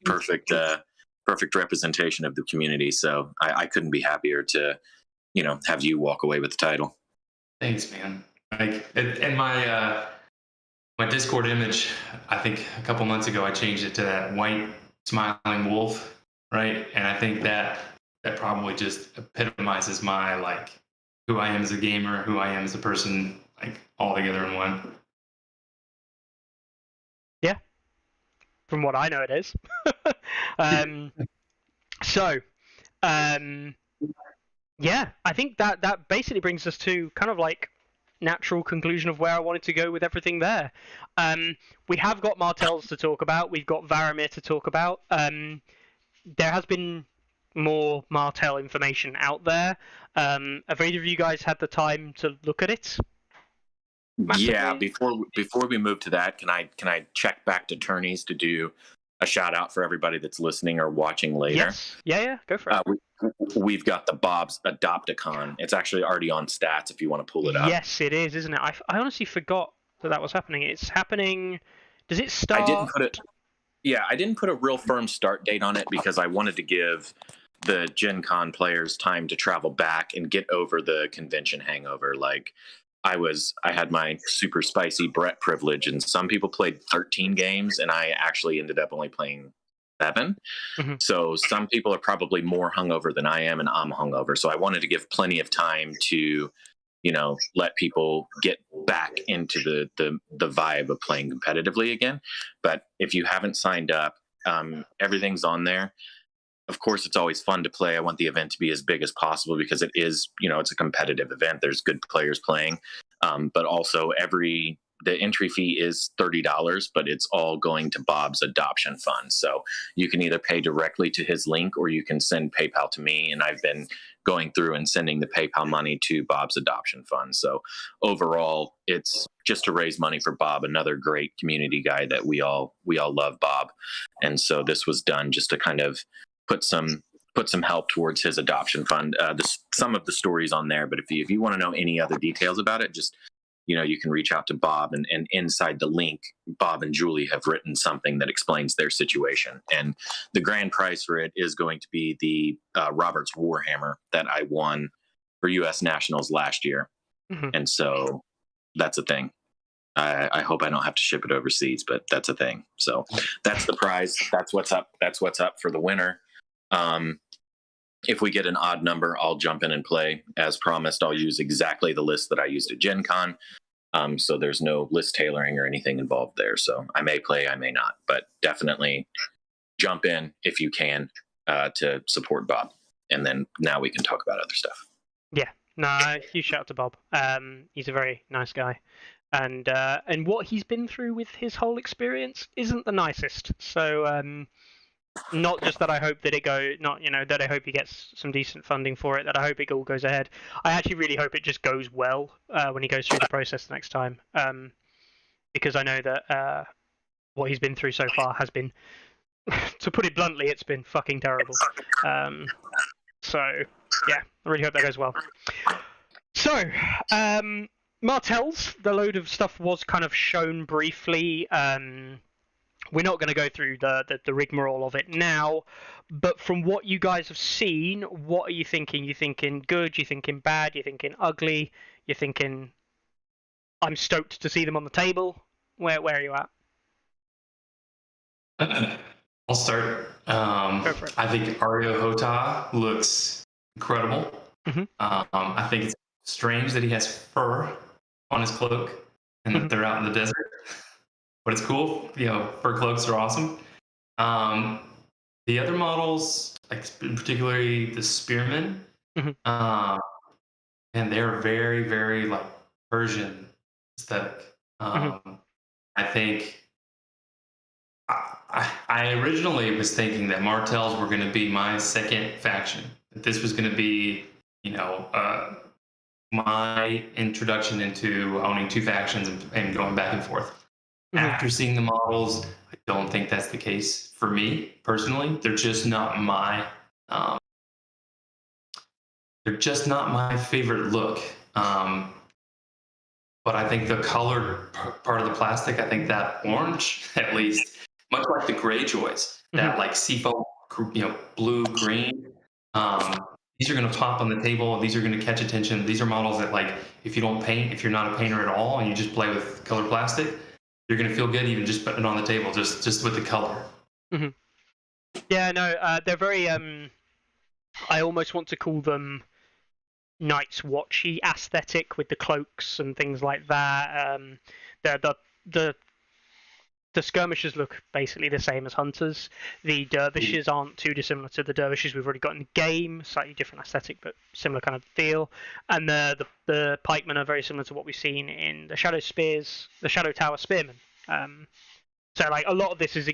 representation of the community. So I couldn't be happier to, have you walk away with the title. Thanks, man. Like, and my Discord image, I think a couple months ago, I changed it to that white smiling wolf, right? And I think that probably just epitomizes my, like, who I am as a gamer, who I am as a person, like, all together in one. Yeah, from what I know, it is. Yeah, I think that basically brings us to kind of like natural conclusion of where I wanted to go with everything there. We have got Martells to talk about. We've got Varamyr to talk about. There has been more Martell information out there. Have either of you guys had the time to look at it? Massively? Yeah, before we move to that, can I check back to Tourneys to do a shout out for everybody that's listening or watching later? Yes. Yeah, go for it. We've got the Bob's Adopticon. It's actually already on stats if you want to pull it up. Yes, it is, isn't it? I honestly forgot that was happening. It's happening. Does it start? I didn't put a real firm start date on it because I wanted to give the Gen Con players time to travel back and get over the convention hangover. Like, I had my super spicy Brett privilege, and some people played 13 games, and I actually ended up only playing 7. Mm-hmm. So some people are probably more hungover than I am, and I'm hungover. So I wanted to give plenty of time to, let people get back into the vibe of playing competitively again. But if you haven't signed up, everything's on there. Of course, it's always fun to play. I want the event to be as big as possible because it is, it's a competitive event. There's good players playing. But also the entry fee is $30, but it's all going to Bob's adoption fund. So you can either pay directly to his link or you can send PayPal to me. And I've been going through and sending the PayPal money to Bob's adoption fund. So overall, it's just to raise money for Bob, another great community guy that we all love Bob. And so this was done just to kind of put some help towards his adoption fund. Some of the stories on there, but if you want to know any other details about it, just you can reach out to Bob, and inside the link, Bob and Julie have written something that explains their situation. And the grand prize for it is going to be the Roberts Warhammer that I won for U.S. Nationals last year. Mm-hmm. And so that's a thing. I hope I don't have to ship it overseas, but that's a thing. So that's the prize. That's what's up. That's what's up for the winner. If we get an odd number, I'll jump in and play. As promised, I'll use exactly the list that I used at Gen Con. So there's no list tailoring or anything involved there. So I may play, I may not, but definitely jump in if you can to support Bob. And then now we can talk about other stuff. Yeah, no, huge shout out to Bob. He's a very nice guy. And what he's been through with his whole experience isn't the nicest. So not just that I hope that that I hope he gets some decent funding for it, that I hope it all goes ahead. I actually really hope it just goes well when he goes through the process next time. Because I know that what he's been through so far has been, to put it bluntly, it's been fucking terrible. So, yeah, I really hope that goes well. So, Martells, the load of stuff was kind of shown briefly. We're not going to go through the rigmarole of it now, but from what you guys have seen, what are you thinking? You thinking good? You thinking bad? You thinking ugly? You thinking I'm stoked to see them on the table. Where are you at? I'll start. Go for it. I think Ario Hota looks incredible. Mhm. I think it's strange that he has fur on his cloak and that they're out in the desert, but it's cool. Fur cloaks are awesome. The other models, like particularly the spearmen, Mhm. and they're very, very like Persian aesthetic. I think I originally was thinking that Martells were going to be my second faction. That this was going to be, my introduction into owning two factions and going back and forth. After seeing the models, I don't think that's the case for me personally. They're just not my favorite look. But I think the colored part of the plastic, I think that orange, at least, much like the Greyjoys, that like seafoam, blue, green, these are going to pop on the table. These are going to catch attention. These are models that, like, if you don't paint, if you're not a painter at all, and you just play with colored plastic, you're going to feel good even just putting it on the table, just with the color. Yeah, no, they're very. I almost want to call them Night's Watchy aesthetic with the cloaks and things like that. The skirmishers look basically the same as hunters. The dervishes aren't too dissimilar to the dervishes we've already got in the game. Slightly different aesthetic, but similar kind of feel. And the pikemen are very similar to what we've seen in the Shadow Spears, the Shadow Tower Spearmen. So like a lot of this is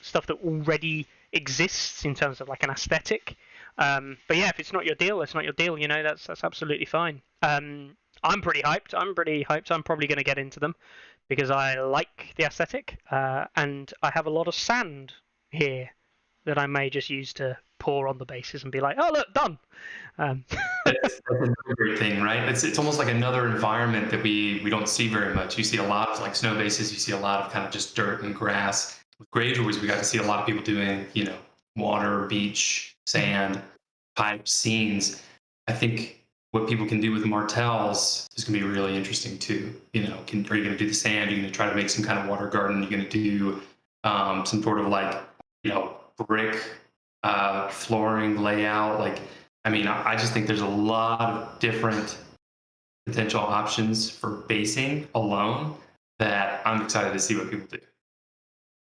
stuff that already exists in terms of like an aesthetic. But yeah, if it's not your deal, it's not your deal. That's absolutely fine. I'm pretty hyped. I'm probably going to get into them because I like the aesthetic, and I have a lot of sand here that I may just use to pour on the bases and be like, oh look, done. That's another great thing, right? It's almost like another environment that we don't see very much. You see a lot of like snow bases. You see a lot of kind of just dirt and grass. With Greyjoys, we got to see a lot of people doing water, beach, sand, pipe scenes. I think what people can do with Martells is going to be really interesting too. Are you going to do the sand? Are you going to try to make some kind of water garden? Are you going to do some sort of like brick flooring layout? I just think there's a lot of different potential options for basing alone that I'm excited to see what people do.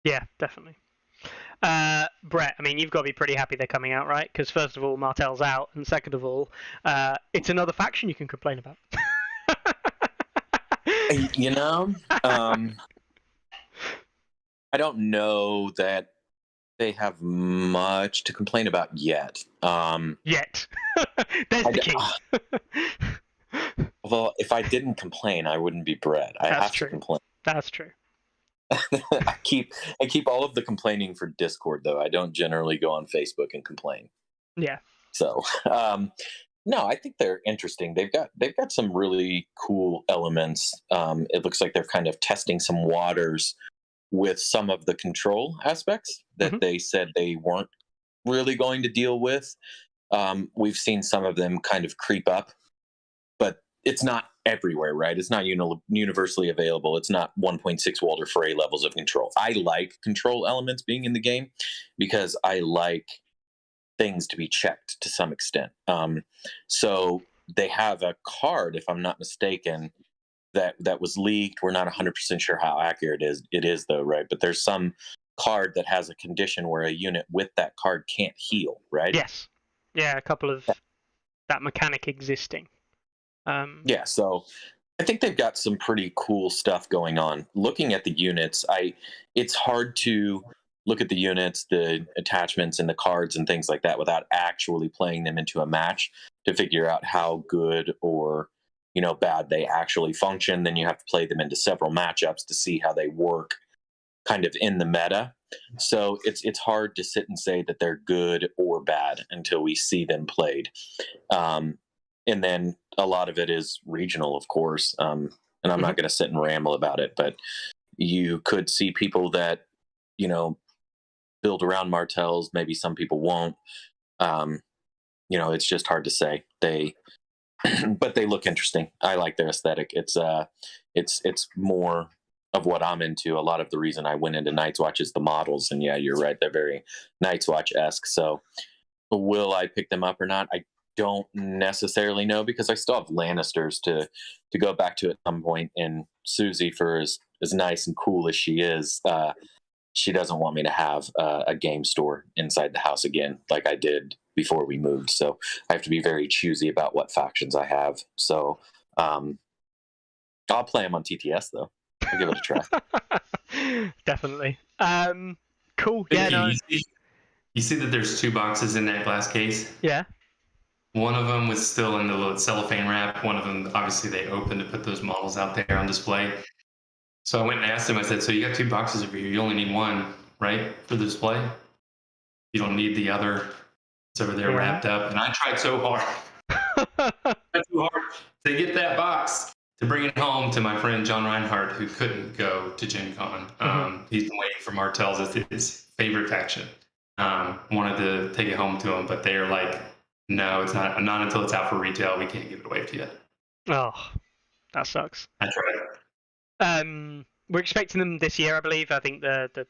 Yeah, definitely. Brett, you've got to be pretty happy they're coming out, right? Because first of all, Martell's out, and second of all, it's another faction you can complain about. I don't know that they have much to complain about yet. Yet. There's the key. Well, if I didn't complain, I wouldn't be Brett. I have to complain. That's true. I keep all of the complaining for Discord, though. I don't generally go on Facebook and complain. Yeah. So, no, I think they're interesting. They've got some really cool elements. It looks like they're kind of testing some waters with some of the control aspects that they said they weren't really going to deal with. We've seen some of them kind of creep up, but it's not everywhere, right? It's not universally available. It's not 1.6 Walder Frey levels of control. I like control elements being in the game because I like things to be checked to some extent. So they have a card, if I'm not mistaken, that was leaked. We're not 100% sure how accurate it is though, right? But there's some card that has a condition where a unit with that card can't heal, right? Yes. Yeah, a couple of that mechanic existing. Yeah, so I think they've got some pretty cool stuff going on. Looking at the units, it's hard to look at the units, the attachments, and the cards and things like that without actually playing them into a match to figure out how good or bad they actually function. Then you have to play them into several matchups to see how they work kind of in the meta. So it's hard to sit and say that they're good or bad until we see them played. And then a lot of it is regional, of course. And I'm not going to sit and ramble about it, but you could see people that, build around Martells. Maybe some people won't. It's just hard to say. But they look interesting. I like their aesthetic. It's it's more of what I'm into. A lot of the reason I went into Night's Watch is the models, and yeah, you're right, they're very Night's Watch esque. So will I pick them up or not? I don't necessarily know, because I still have Lannisters to go back to at some point. And Susie, for as nice and cool as she is, she doesn't want me to have a game store inside the house again, like I did before we moved. So I have to be very choosy about what factions I have. So I'll play them on TTS though. I'll give it a try. Definitely. Cool. Vicky, Yeah. No. you see that there's 2 boxes in that glass case? Yeah. One of them was still in the little cellophane wrap. One of them, obviously, they opened to put those models out there on display. So I went and asked him, I said, so you got 2 boxes over here. You only need 1, right, for the display? You don't need the other. It's over there wrapped up. And I tried so hard. To get that box, to bring it home to my friend John Reinhardt, who couldn't go to GenCon. He's been waiting for Martells as his favorite faction. Wanted to take it home to him, but they are like, no, it's not until it's out for retail. We can't give it away to you. Oh, that sucks. That's right. We're expecting them this year, I believe. I think the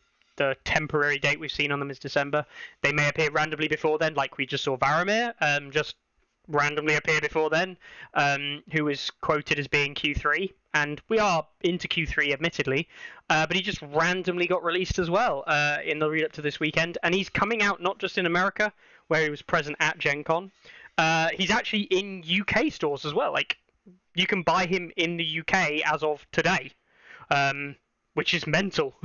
temporary date we've seen on them is December. They may appear randomly before then, like we just saw Varamyr just randomly appear before then, who was quoted as being Q3. And we are into Q3, admittedly, but he just randomly got released as well in the lead up to this weekend. And he's coming out not just in America, where he was present at GenCon. He's actually in UK stores as well. Like, you can buy him in the UK as of today, which is mental,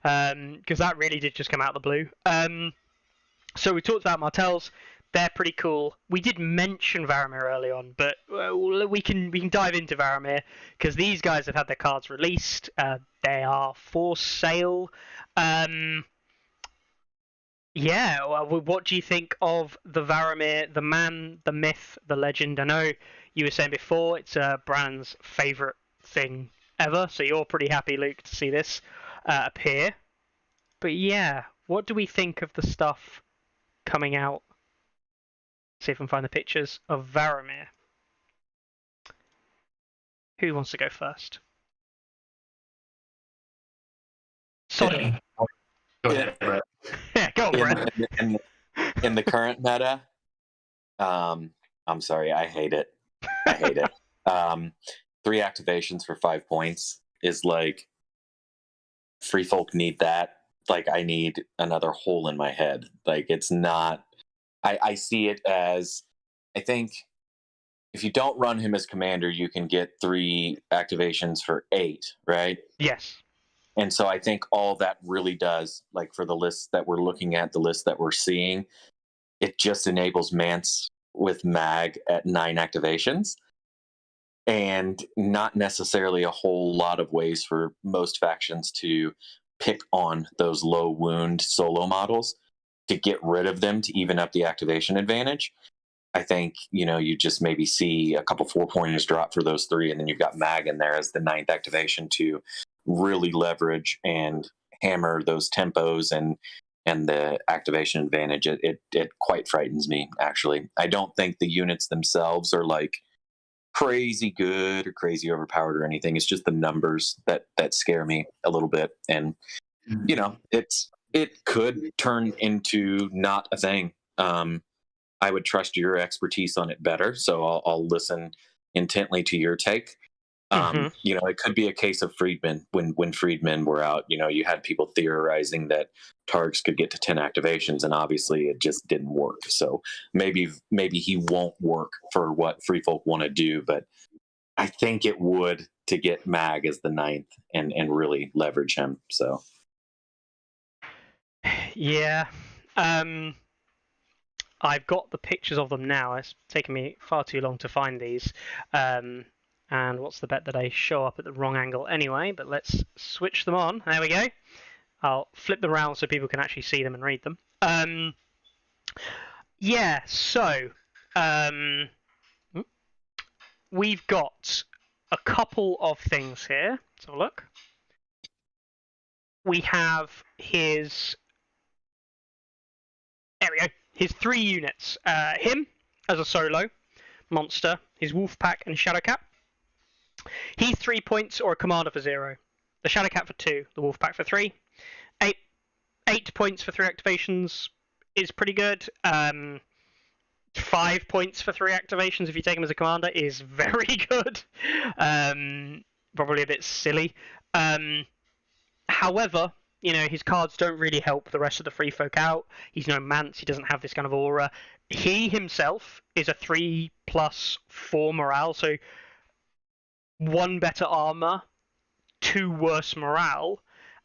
because that really did just come out of the blue. So we talked about Martells. They're pretty cool. We did mention Varamir early on, but we can dive into Varamir, because these guys have had their cards released. They are for sale. Yeah, what do you think of the Varamir, the man, the myth, the legend? I know you were saying before it's Brandon's favourite thing ever, so you're pretty happy, Luke, to see this appear. But yeah, what do we think of the stuff coming out? See if I can find the pictures of Varamir. Who wants to go first? Sorry. Go ahead, Brett. Yeah, go on, Brett. In the current meta, I'm sorry, I hate it. I hate it. 3 activations for 5 points is like, free folk need that. Like, I need another hole in my head. Like, it's not. I see it as, I think if you don't run him as commander, you can get 3 activations for 8, right? Yes. And so I think all that really does, like for the list that we're looking at, the list that we're seeing, it just enables Mance with Mag at 9 activations, and not necessarily a whole lot of ways for most factions to pick on those low wound solo models to get rid of them to even up the activation advantage. I think, you just maybe see a couple 4-pointers drop for those 3, and then you've got Mag in there as the 9th activation to really leverage and hammer those tempos and the activation advantage. It quite frightens me, actually. I don't think the units themselves are like crazy good or crazy overpowered or anything. It's just the numbers that scare me a little bit. And it could turn into not a thing. I would trust your expertise on it better, so I'll listen intently to your take. It could be a case of Friedman. When Friedman were out, you had people theorizing that Targs could get to 10 activations, and obviously it just didn't work. So maybe he won't work for what Free Folk want to do, but I think it would to get Mag as the 9th and really leverage him. So yeah, I've got the pictures of them now. It's taken me far too long to find these. And what's the bet that they show up at the wrong angle anyway? But let's switch them on. There we go. I'll flip them around so people can actually see them and read them. So we've got a couple of things here. Let's have a look. We have his... There we go. His 3 units. Him as a solo monster, his Wolfpack and Shadowcap. He's 3 points or a commander for 0. The Shadowcat for 2. The Wolfpack for 3. 8 points for 3 activations is pretty good. 5 points for 3 activations if you take him as a commander is very good. Probably a bit silly. However, his cards don't really help the rest of the free folk out. He's no Mance, he doesn't have this kind of aura. He himself is a 3+4 morale, so 1 better armor, 2 worse morale,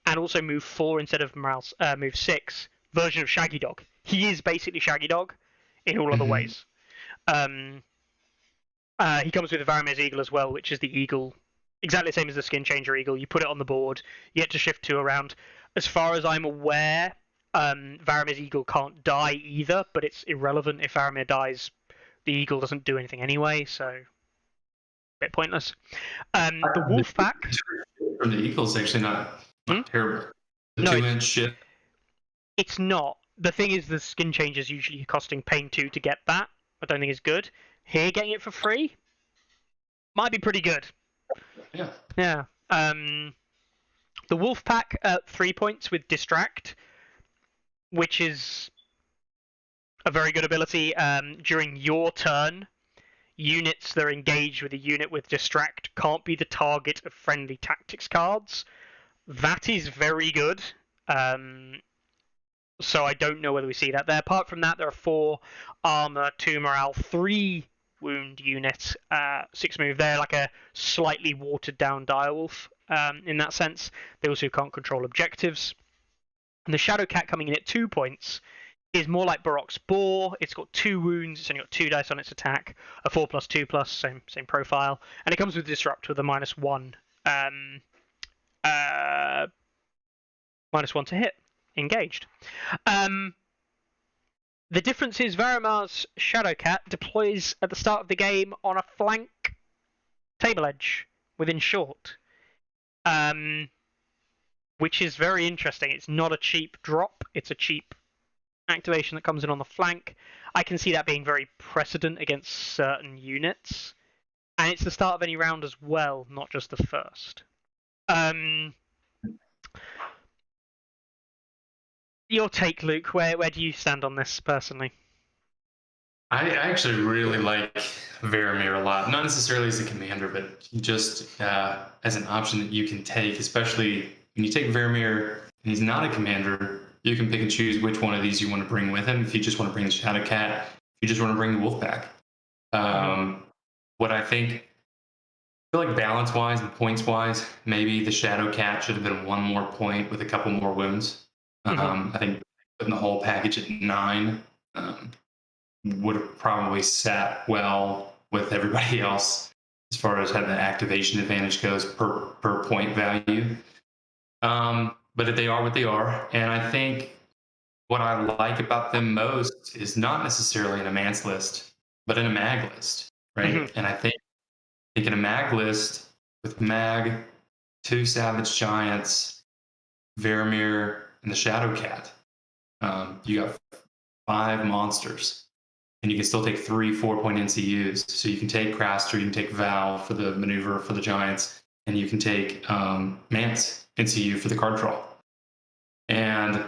and also move 4 instead of move 6 version of Shaggy Dog. He is basically Shaggy Dog in all other ways. He comes with the Varamyr's Eagle as well, which is the eagle, exactly the same as the Skin Changer Eagle. You put it on the board, you get to shift 2 around. As far as I'm aware, Varamyr's Eagle can't die either, but it's irrelevant. If Varamyr dies, the Eagle doesn't do anything anyway, so a bit pointless. The Wolfpack... From the Eagle's actually not terrible. The 2-inch ship. It's not. The thing is, the Skin Changer's usually costing pain 2 to get that. I don't think it's good. Here, getting it for free might be pretty good. Yeah. The Wolfpack at 3 points with Distract, which is a very good ability. During your turn, units that are engaged with a unit with Distract can't be the target of friendly tactics cards. That is very good. So I don't know whether we see that there. Apart from that, there are 4 armor, 2 morale, 3 wound units, 6 move. They're like a slightly watered down direwolf in that sense. They also can't control objectives. And the Shadowcat coming in at 2 points is more like Barok's Boar. It's got 2 wounds. It's only got 2 dice on its attack. A 4+2+, same profile. And it comes with Disrupt with a -1. -1 to hit. Engaged. The difference is Varamyr's Shadowcat deploys at the start of the game on a flank table edge within short, which is very interesting. It's not a cheap drop, it's a cheap activation that comes in on the flank. I can see that being very precedent against certain units, and it's the start of any round as well, not just the first. Your take, Luke. Where do you stand on this personally? I actually really like Varamyr a lot. Not necessarily as a commander, but just as an option that you can take, especially when you take Varamyr and he's not a commander, you can pick and choose which one of these you want to bring with him. If you just want to bring the Shadowcat, if you just want to bring the Wolfpack. What I think, I feel like balance-wise and points-wise, maybe the Shadowcat should have been 1 more point with a couple more wounds. I think putting the whole package at 9 would have probably sat well with everybody else as far as how the activation advantage goes per point value. But they are what they are, and I think what I like about them most is not necessarily in a Mance list, but in a mag list, right? And I think in a mag list with Mag, 2 Savage Giants, Varamyr, and the Shadowcat, you got 5 monsters, and you can still take 3 4-point NCUs. So you can take Craster, you can take Val for the maneuver for the Giants, and you can take Mance NCU for the card draw. And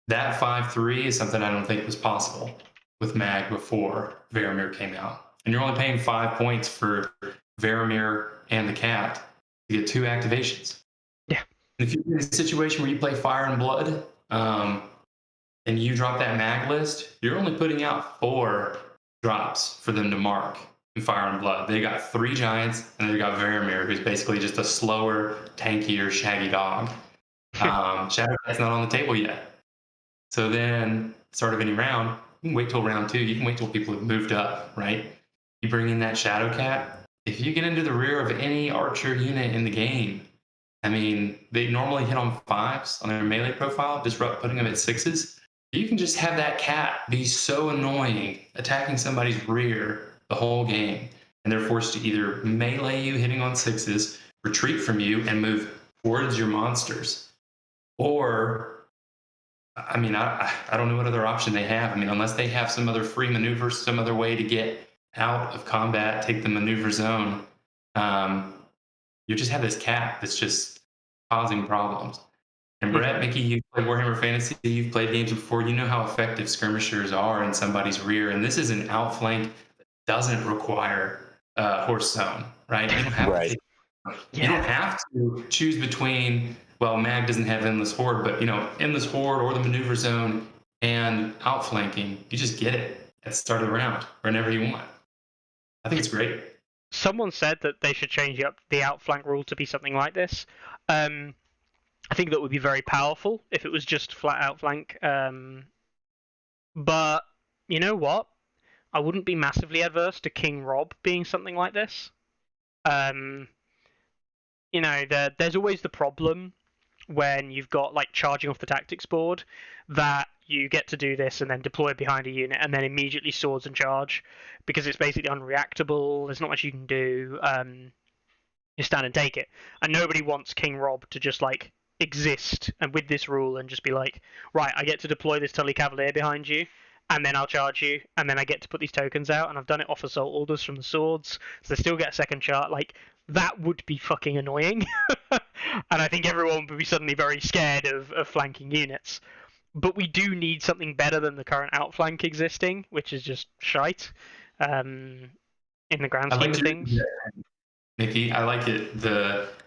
that 5/3 is something I don't think was possible with Mag before Varamyr came out. And you're only paying 5 points for Varamyr and the Cat to get 2 activations. If you're in a situation where you play Fire and Blood, and you drop that mag list, you're only putting out 4 drops for them to mark in Fire and Blood. They got 3 Giants, and they've got Varamyr, who's basically just a slower, tankier, shaggy dog. Shadowcat's not on the table yet. So then, start of any round, you can wait till round 2. You can wait till people have moved up, right? You bring in that Shadowcat. If you get into the rear of any archer unit in the game, I mean, they normally hit on 5s on their melee profile, just putting them at 6s. You can just have that cat be so annoying, attacking somebody's rear the whole game, and they're forced to either melee you, hitting on 6s, retreat from you, and move towards your monsters. Or, I mean, I don't know what other option they have. I mean, unless they have some other free maneuver, some other way to get out of combat, take the maneuver zone. you just have this cat that's just causing problems. And Brett, Mickey, you've played Warhammer Fantasy, you've played games before, you know how effective skirmishers are in somebody's rear, and this is an outflank that doesn't require horse zone, right? You don't have Right. to you don't have to choose between, well, Mag doesn't have Endless Horde, but Endless Horde or the maneuver zone and outflanking, you just get it at the start of the round, whenever you want. I think it's great. Someone said that they should change up the outflank rule to be something like this. I think that would be very powerful if it was just flat outflank. But you know what? I wouldn't be massively adverse to King Rob being something like this. There's always the problem when you've got like charging off the tactics board that you get to do this and then deploy behind a unit and then immediately swords and charge because it's basically unreactable. There's not much you can do. You stand and take it, and nobody wants King Rob to just like exist and with this rule and just be like, right, I get to deploy this Tully Cavalier behind you, and then I'll charge you, and then I get to put these tokens out, and I've done it off assault orders from the swords, so they still get a second chart. Like, that would be fucking annoying. And I think everyone would be suddenly very scared of flanking units. But we do need something better than the current outflank existing, which is just shite in the grand scheme of things. Mickey, I like it.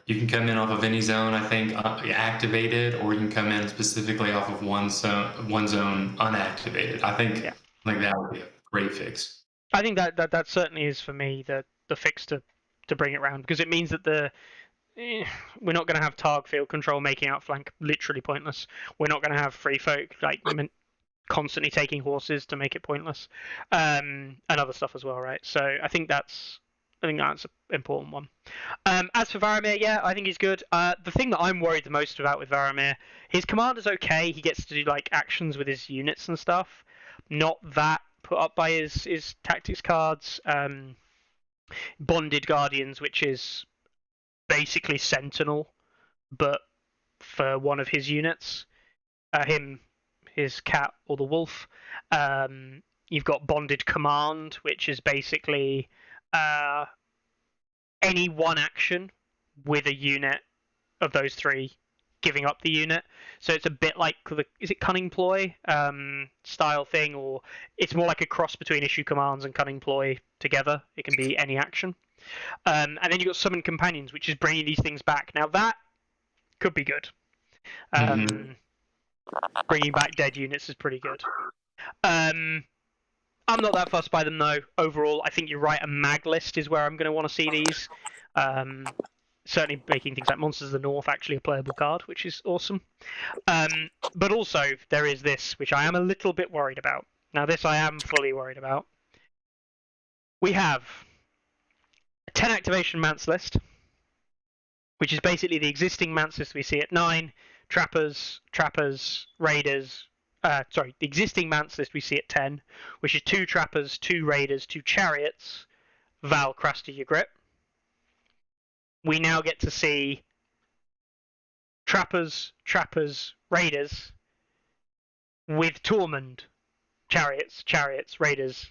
You can come in off of any zone, I think, activated, or you can come in specifically off of one zone unactivated. I think like that would be a great fix. I think that certainly is for me the fix to bring it around, because it means that we're not going to have Targ field control making outflank literally pointless. We're not going to have free folk constantly taking horses to make it pointless, and other stuff as well, right? So I think that's an important one. As for Varamyr, I think he's good. The thing that I'm worried the most about with Varamyr, his commander's okay. He gets to do like actions with his units and stuff. Not that put up by his tactics cards. Bonded Guardians, which is basically Sentinel, but for one of his units. His cat, or the wolf. You've got Bonded Command, which is basically any one action with a unit of those three giving up the unit. So it's a bit like is it Cunning Ploy style thing, or it's more like a cross between Issue Commands and Cunning Ploy together. It can be any action. And then you've got Summon Companions, which is bringing these things back. Now that could be good. Bringing back dead units is pretty good. I'm not that fussed by them though. Overall, I think you're right. A mag list is where I'm going to want to see these. Certainly making things like Monsters of the North actually a playable card, which is awesome. But also, there is this, which I am a little bit worried about. Now, this I am fully worried about. We have a 10 activation Mance list, which is basically the existing Mance list we see at 9, Trappers, Raiders. The existing Mance list we see at 10, which is 2 Trappers, 2 Raiders, 2 Chariots, Val, Craster, Ygritte. We now get to see Trappers, Raiders with Tormund, Chariots, Raiders,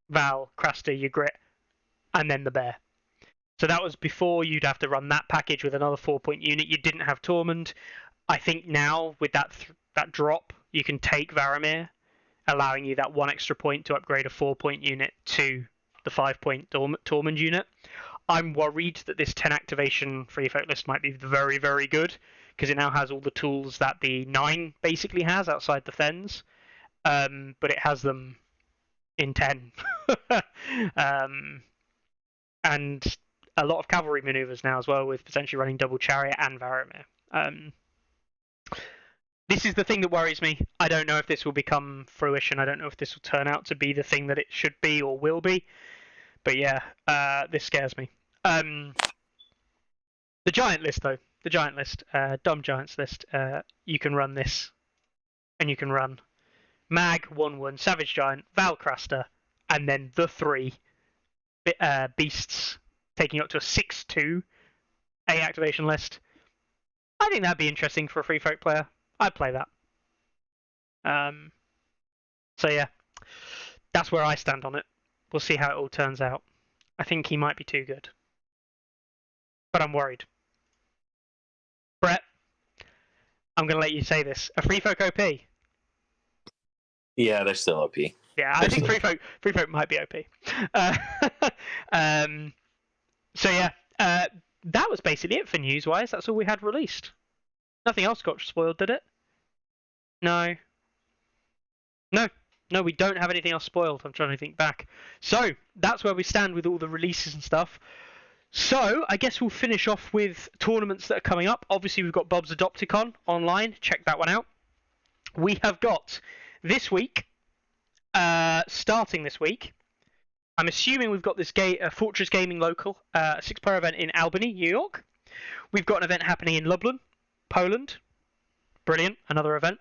Val, Craster, Ygritte, and then the Bear. So that was before you'd have to run that package with another 4-point unit. You didn't have Tormund. I think now with that drop, you can take Varamyr, allowing you that 1 extra point to upgrade a 4-point unit to the 5-point Tormund unit. I'm worried that this 10 activation free folk list might be very, very good, because it now has all the tools that the 9 basically has outside the Thens, but it has them in 10. And a lot of cavalry maneuvers now as well, with potentially running double chariot and Varamyr. This is the thing that worries me. I don't know if this will become fruition. I don't know if this will turn out to be the thing that it should be or will be. But yeah, this scares me. The giant list, though. The giant list. Dumb Giants list. You can run this. And you can run Mag, 1/1, Savage Giant, Val Craster, and then the 3 beasts, taking up to a 6/2 A activation list. I think that'd be interesting for a free folk player. I'd play that. So yeah, that's where I stand on it. We'll see how it all turns out. I think he might be too good. but I'm worried. Brett, I'm going to let you say this. Are Free Folk OP? Yeah, they're still OP. Yeah, I think Free Folk might be OP. So yeah, that was basically it for news-wise. That's all we had released. Nothing else got spoiled, did it? No, we don't have anything else spoiled. I'm trying to think back. So that's where we stand with all the releases and stuff. So I guess we'll finish off with tournaments that are coming up. Obviously, we've got Bob's Adopticon online. Check that one out. We have got this week, starting this week. I'm assuming we've got this Fortress Gaming local, a 6-player event in Albany, New York. We've got an event happening in Lublin, Poland. Brilliant, another event.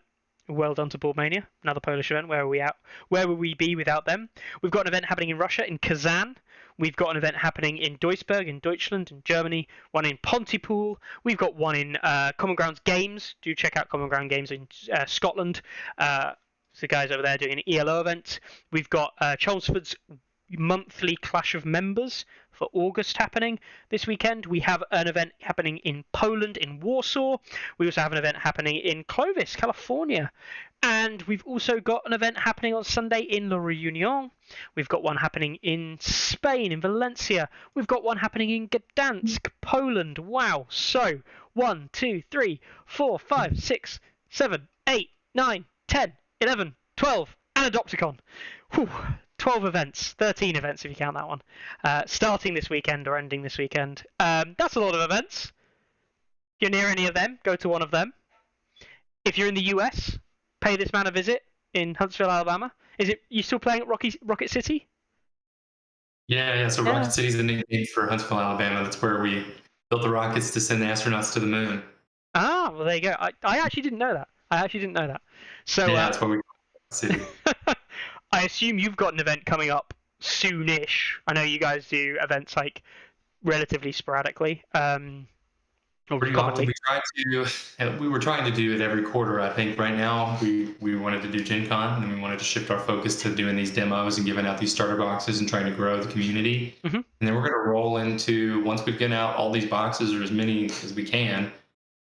Well done to Boardmania, another Polish event. Where will we be without them? We've got an event happening in Russia, in Kazan. We've got an event happening in Duisburg, in Deutschland, in Germany. One in Pontypool. We've got one in Common Grounds Games. Do check out Common Ground Games in Scotland. So guys over there doing an ELO event. We've got Chelmsford's monthly Clash of Members for August happening this weekend. We have an event happening in Poland, in Warsaw. We also have an event happening in Clovis, California. And we've also got an event happening on Sunday in La Réunion. We've got one happening in Spain, in Valencia. We've got one happening in Gdansk, Poland. Wow. So 1, 2, 3, 4, 5, 6, 7, 8, 9, 10, 11, 12, and Adopticon. Whew. 12 events, 13 events if you count that one, starting this weekend or ending this weekend. That's a lot of events. If you're near any of them, go to one of them. If you're in the US, pay this man a visit in Huntsville, Alabama. Is it you still playing at Rocket City? Yeah. So Rocket City's the nickname for Huntsville, Alabama. That's where we built the rockets to send the astronauts to the moon. Ah, well there you go. I actually didn't know that. So yeah, that's why we City. I assume you've got an event coming up soonish. I know you guys do events like relatively sporadically. Pretty often we were trying to do it every quarter. I think right now we wanted to do GenCon, and we wanted to shift our focus to doing these demos and giving out these starter boxes and trying to grow the community. Mm-hmm. And then we're going to roll into, once we've gotten out all these boxes or as many as we can,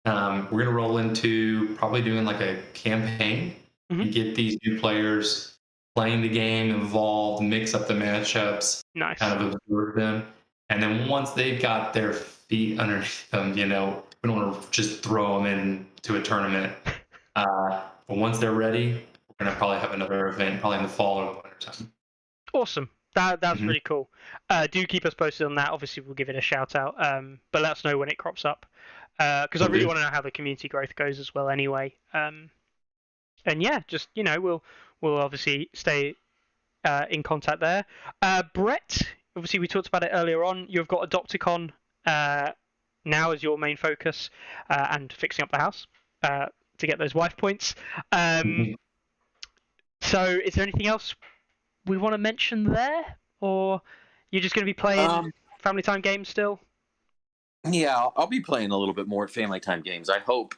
we're going to roll into probably doing like a campaign and get these new players playing the game, involved, mix up the matchups, nice. Kind of observe them. And then once they've got their feet underneath them, we don't want to just throw them into a tournament. But once they're ready, we're going to probably have another event, probably in the fall or the winter time. Awesome. That's really cool. Do keep us posted on that. Obviously, we'll give it a shout out. But let us know when it crops up. Because I really want to know how the community growth goes as well anyway. And yeah, just, we'll obviously stay in contact there. Brett, obviously we talked about it earlier on. You've got Adopticon now as your main focus and fixing up the house to get those wife points. So is there anything else we want to mention there? Or you're just going to be playing family time games still? Yeah, I'll be playing a little bit more family time games. I hope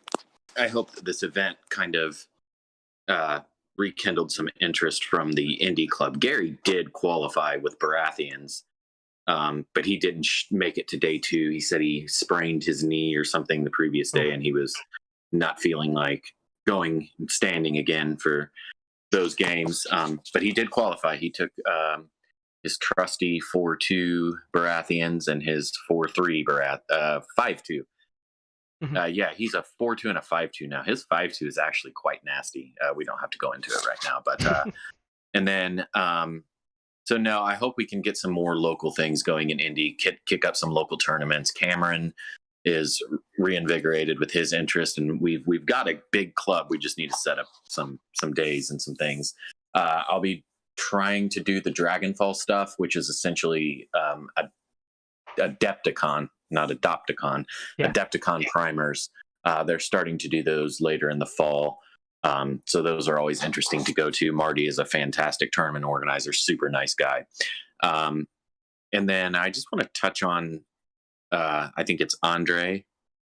that this event kind of rekindled some interest from the indie club. Gary did qualify with Baratheons, but he didn't make it to day 2. He said he sprained his knee or something the previous day, and he was not feeling like standing again for those games. But he did qualify. He took his trusty 4-2 Baratheons and his 4-3 5-2. Yeah, he's a 4-2 and a 5-2 now. His 5-2 is actually quite nasty. We don't have to go into it right now, but and then so no, I hope we can get some more local things going in Indy. Kick up some local tournaments. Cameron is reinvigorated with his interest, and we've got a big club. We just need to set up some days and some things. I'll be trying to do the Dragonfall stuff, which is essentially a Adepticon. Not Adopticon, Adepticon primers. They're starting to do those later in the fall. So those are always interesting to go to. Marty is a fantastic tournament organizer, super nice guy. And then I just want to touch on, I think it's Andre,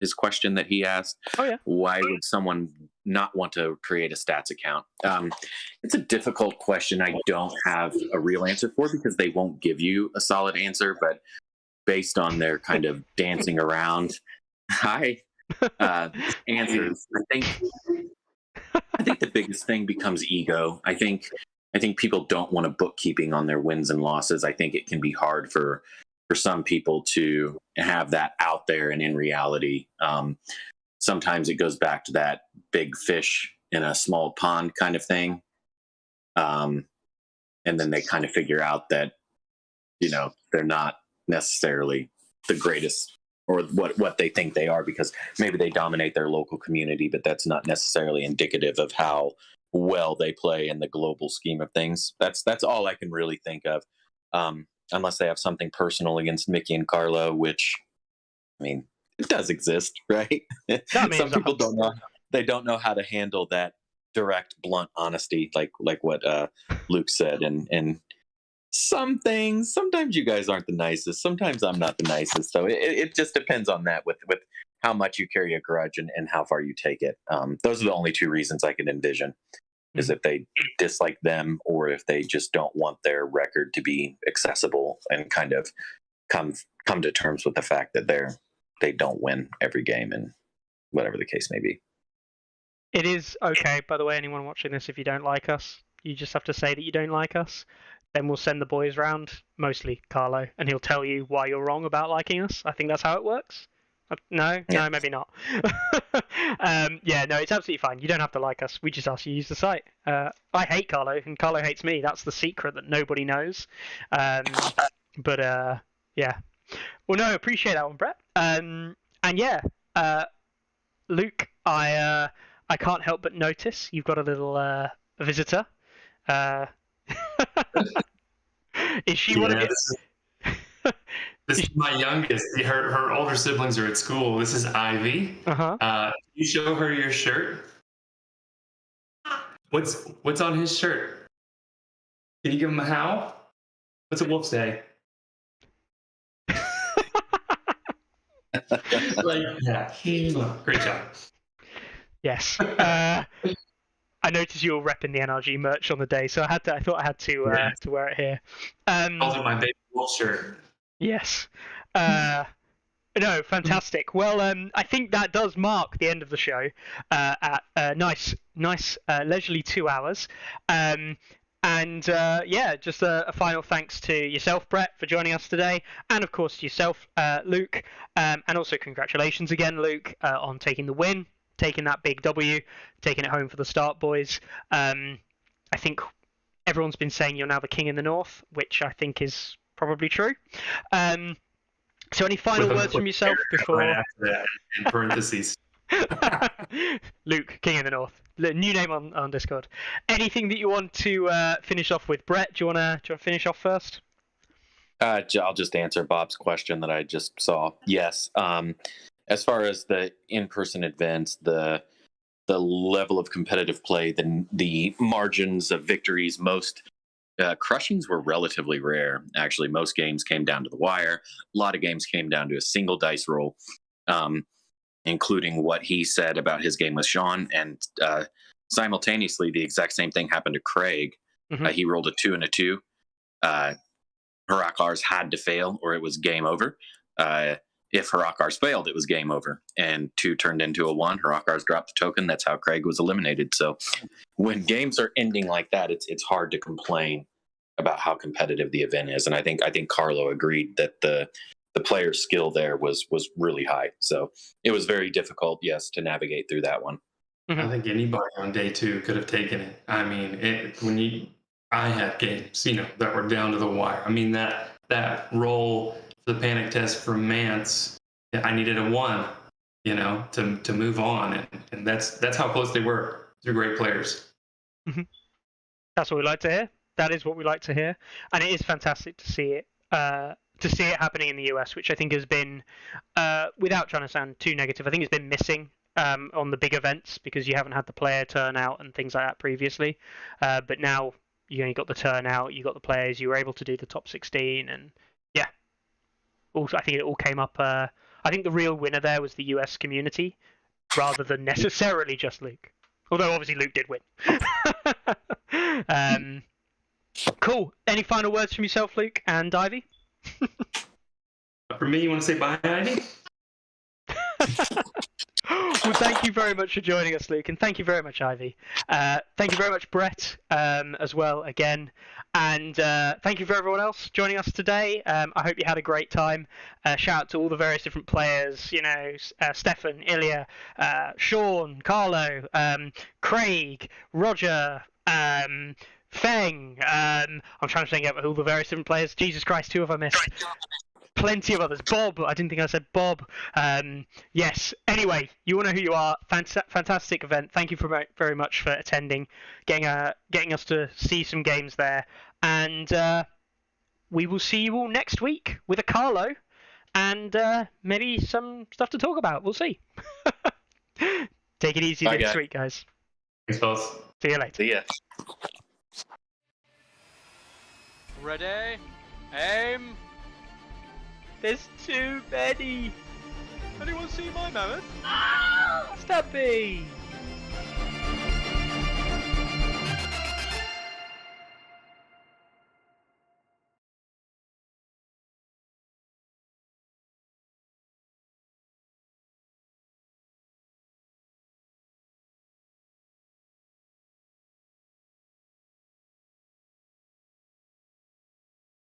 his question that he asked. Oh, yeah. Why would someone not want to create a stats account? It's a difficult question. I don't have a real answer for because they won't give you a solid answer, but based on their kind of dancing around answers. I think the biggest thing becomes ego. I think people don't want to bookkeeping on their wins and losses. I think it can be hard for some people to have that out there, and in reality, sometimes it goes back to that big fish in a small pond kind of thing. And then they kind of figure out that, they're not necessarily the greatest or what they think they are, because maybe they dominate their local community, but that's not necessarily indicative of how well they play in the global scheme of things. That's all I can really think of, unless they have something personal against Mickey and Carlo, which, I mean, it does exist, right? Some people don't know. They don't know how to handle that direct, blunt honesty, like what Luke said, and some things, sometimes you guys aren't the nicest, sometimes I'm not the nicest, so it just depends on that with how much you carry a grudge and how far you take it. Those are the only two reasons I can envision, is if they dislike them, or if they just don't want their record to be accessible, and kind of come to terms with the fact that they don't win every game, and whatever the case may be. It is okay, by the way, anyone watching this, if you don't like us, you just have to say that you don't like us. Then we'll send the boys round, mostly Carlo, and he'll tell you why you're wrong about liking us. I think that's how it works. No, maybe not. No, it's absolutely fine. You don't have to like us. We just ask you to use the site. I hate Carlo, and Carlo hates me. That's the secret that nobody knows. Yeah. Well, no, I appreciate that one, Brett. Luke, I can't help but notice you've got a little visitor. Is she one of his? This is my youngest. Her older siblings are at school. This is Ivy. Can you show her your shirt? What's on his shirt? Can you give him a howl? What's a wolf say? Great job. Yes. I noticed you were repping the NRG merch on the day, so I thought I had to wear it here. Also, my baby wolf shirt. Yes. No, fantastic. Well, I think that does mark the end of the show at nice leisurely 2 hours. Just a final thanks to yourself, Brett, for joining us today, and of course to yourself, Luke, and also congratulations again, Luke, on taking the win, taking that big W, taking it home for the Start boys. I think everyone's been saying you're now the king in the North, which I think is probably true. So any final words from yourself before? Right after that, in parentheses. Luke, king in the North. New name on Discord. Anything that you want to finish off with, Brett? Do you want to finish off first? I'll just answer Bob's question that I just saw. Yes. As far as the in-person events, the level of competitive play, the margins of victories, most crushings were relatively rare. Actually, most games came down to the wire. A lot of games came down to a single dice roll, including what he said about his game with Sean. And simultaneously, the exact same thing happened to Craig. Mm-hmm. He rolled a 2 and a 2. Harakars had to fail or it was game over. If Harakars failed, it was game over. And 2 turned into a 1. Harakars dropped the token. That's how Craig was eliminated. So when games are ending like that, it's hard to complain about how competitive the event is. And I think Carlo agreed that the player skill there was really high. So it was very difficult, yes, to navigate through that one. Mm-hmm. I think anybody on day 2 could have taken it. I mean, I had games, that were down to the wire. I mean, that roll, the panic test for Mance, I needed a 1, to move on, and that's how close they were. They're great players. Mm-hmm. That's what we like to hear. That is what we like to hear, and it is fantastic to see it. Happening in the US, which I think has been, without trying to sound too negative, I think it's been missing on the big events because you haven't had the player turnout and things like that previously. But now you got the turnout, you got the players, you were able to do the top 16, and yeah. Also, I think it all came up. I think the real winner there was the US community, rather than necessarily just Luke. Although obviously Luke did win. Cool. Any final words from yourself, Luke and Ivy? For me, you want to say bye, Ivy? Well, thank you very much for joining us, Luke, and thank you very much, Ivy. Thank you very much, Brett, as well, again. And thank you for everyone else joining us today. I hope you had a great time. Shout out to all the various different players, you know, Stefan, Ilya, Sean, Carlo, Craig, Roger, Feng. I'm trying to think of all the various different players. Jesus Christ, who have I missed? Plenty of others. Bob, I didn't think I said Bob. Yes. Anyway, you all know who you are. Fantastic event. Thank you very much for attending, getting us to see some games there, and we will see you all next week with a Carlo, and maybe some stuff to talk about. We'll see. Take it easy next week, guys. Thanks, fellas. See you later. See ya. Ready? Aim! There's too many. Anyone see my mammoth? Stubby!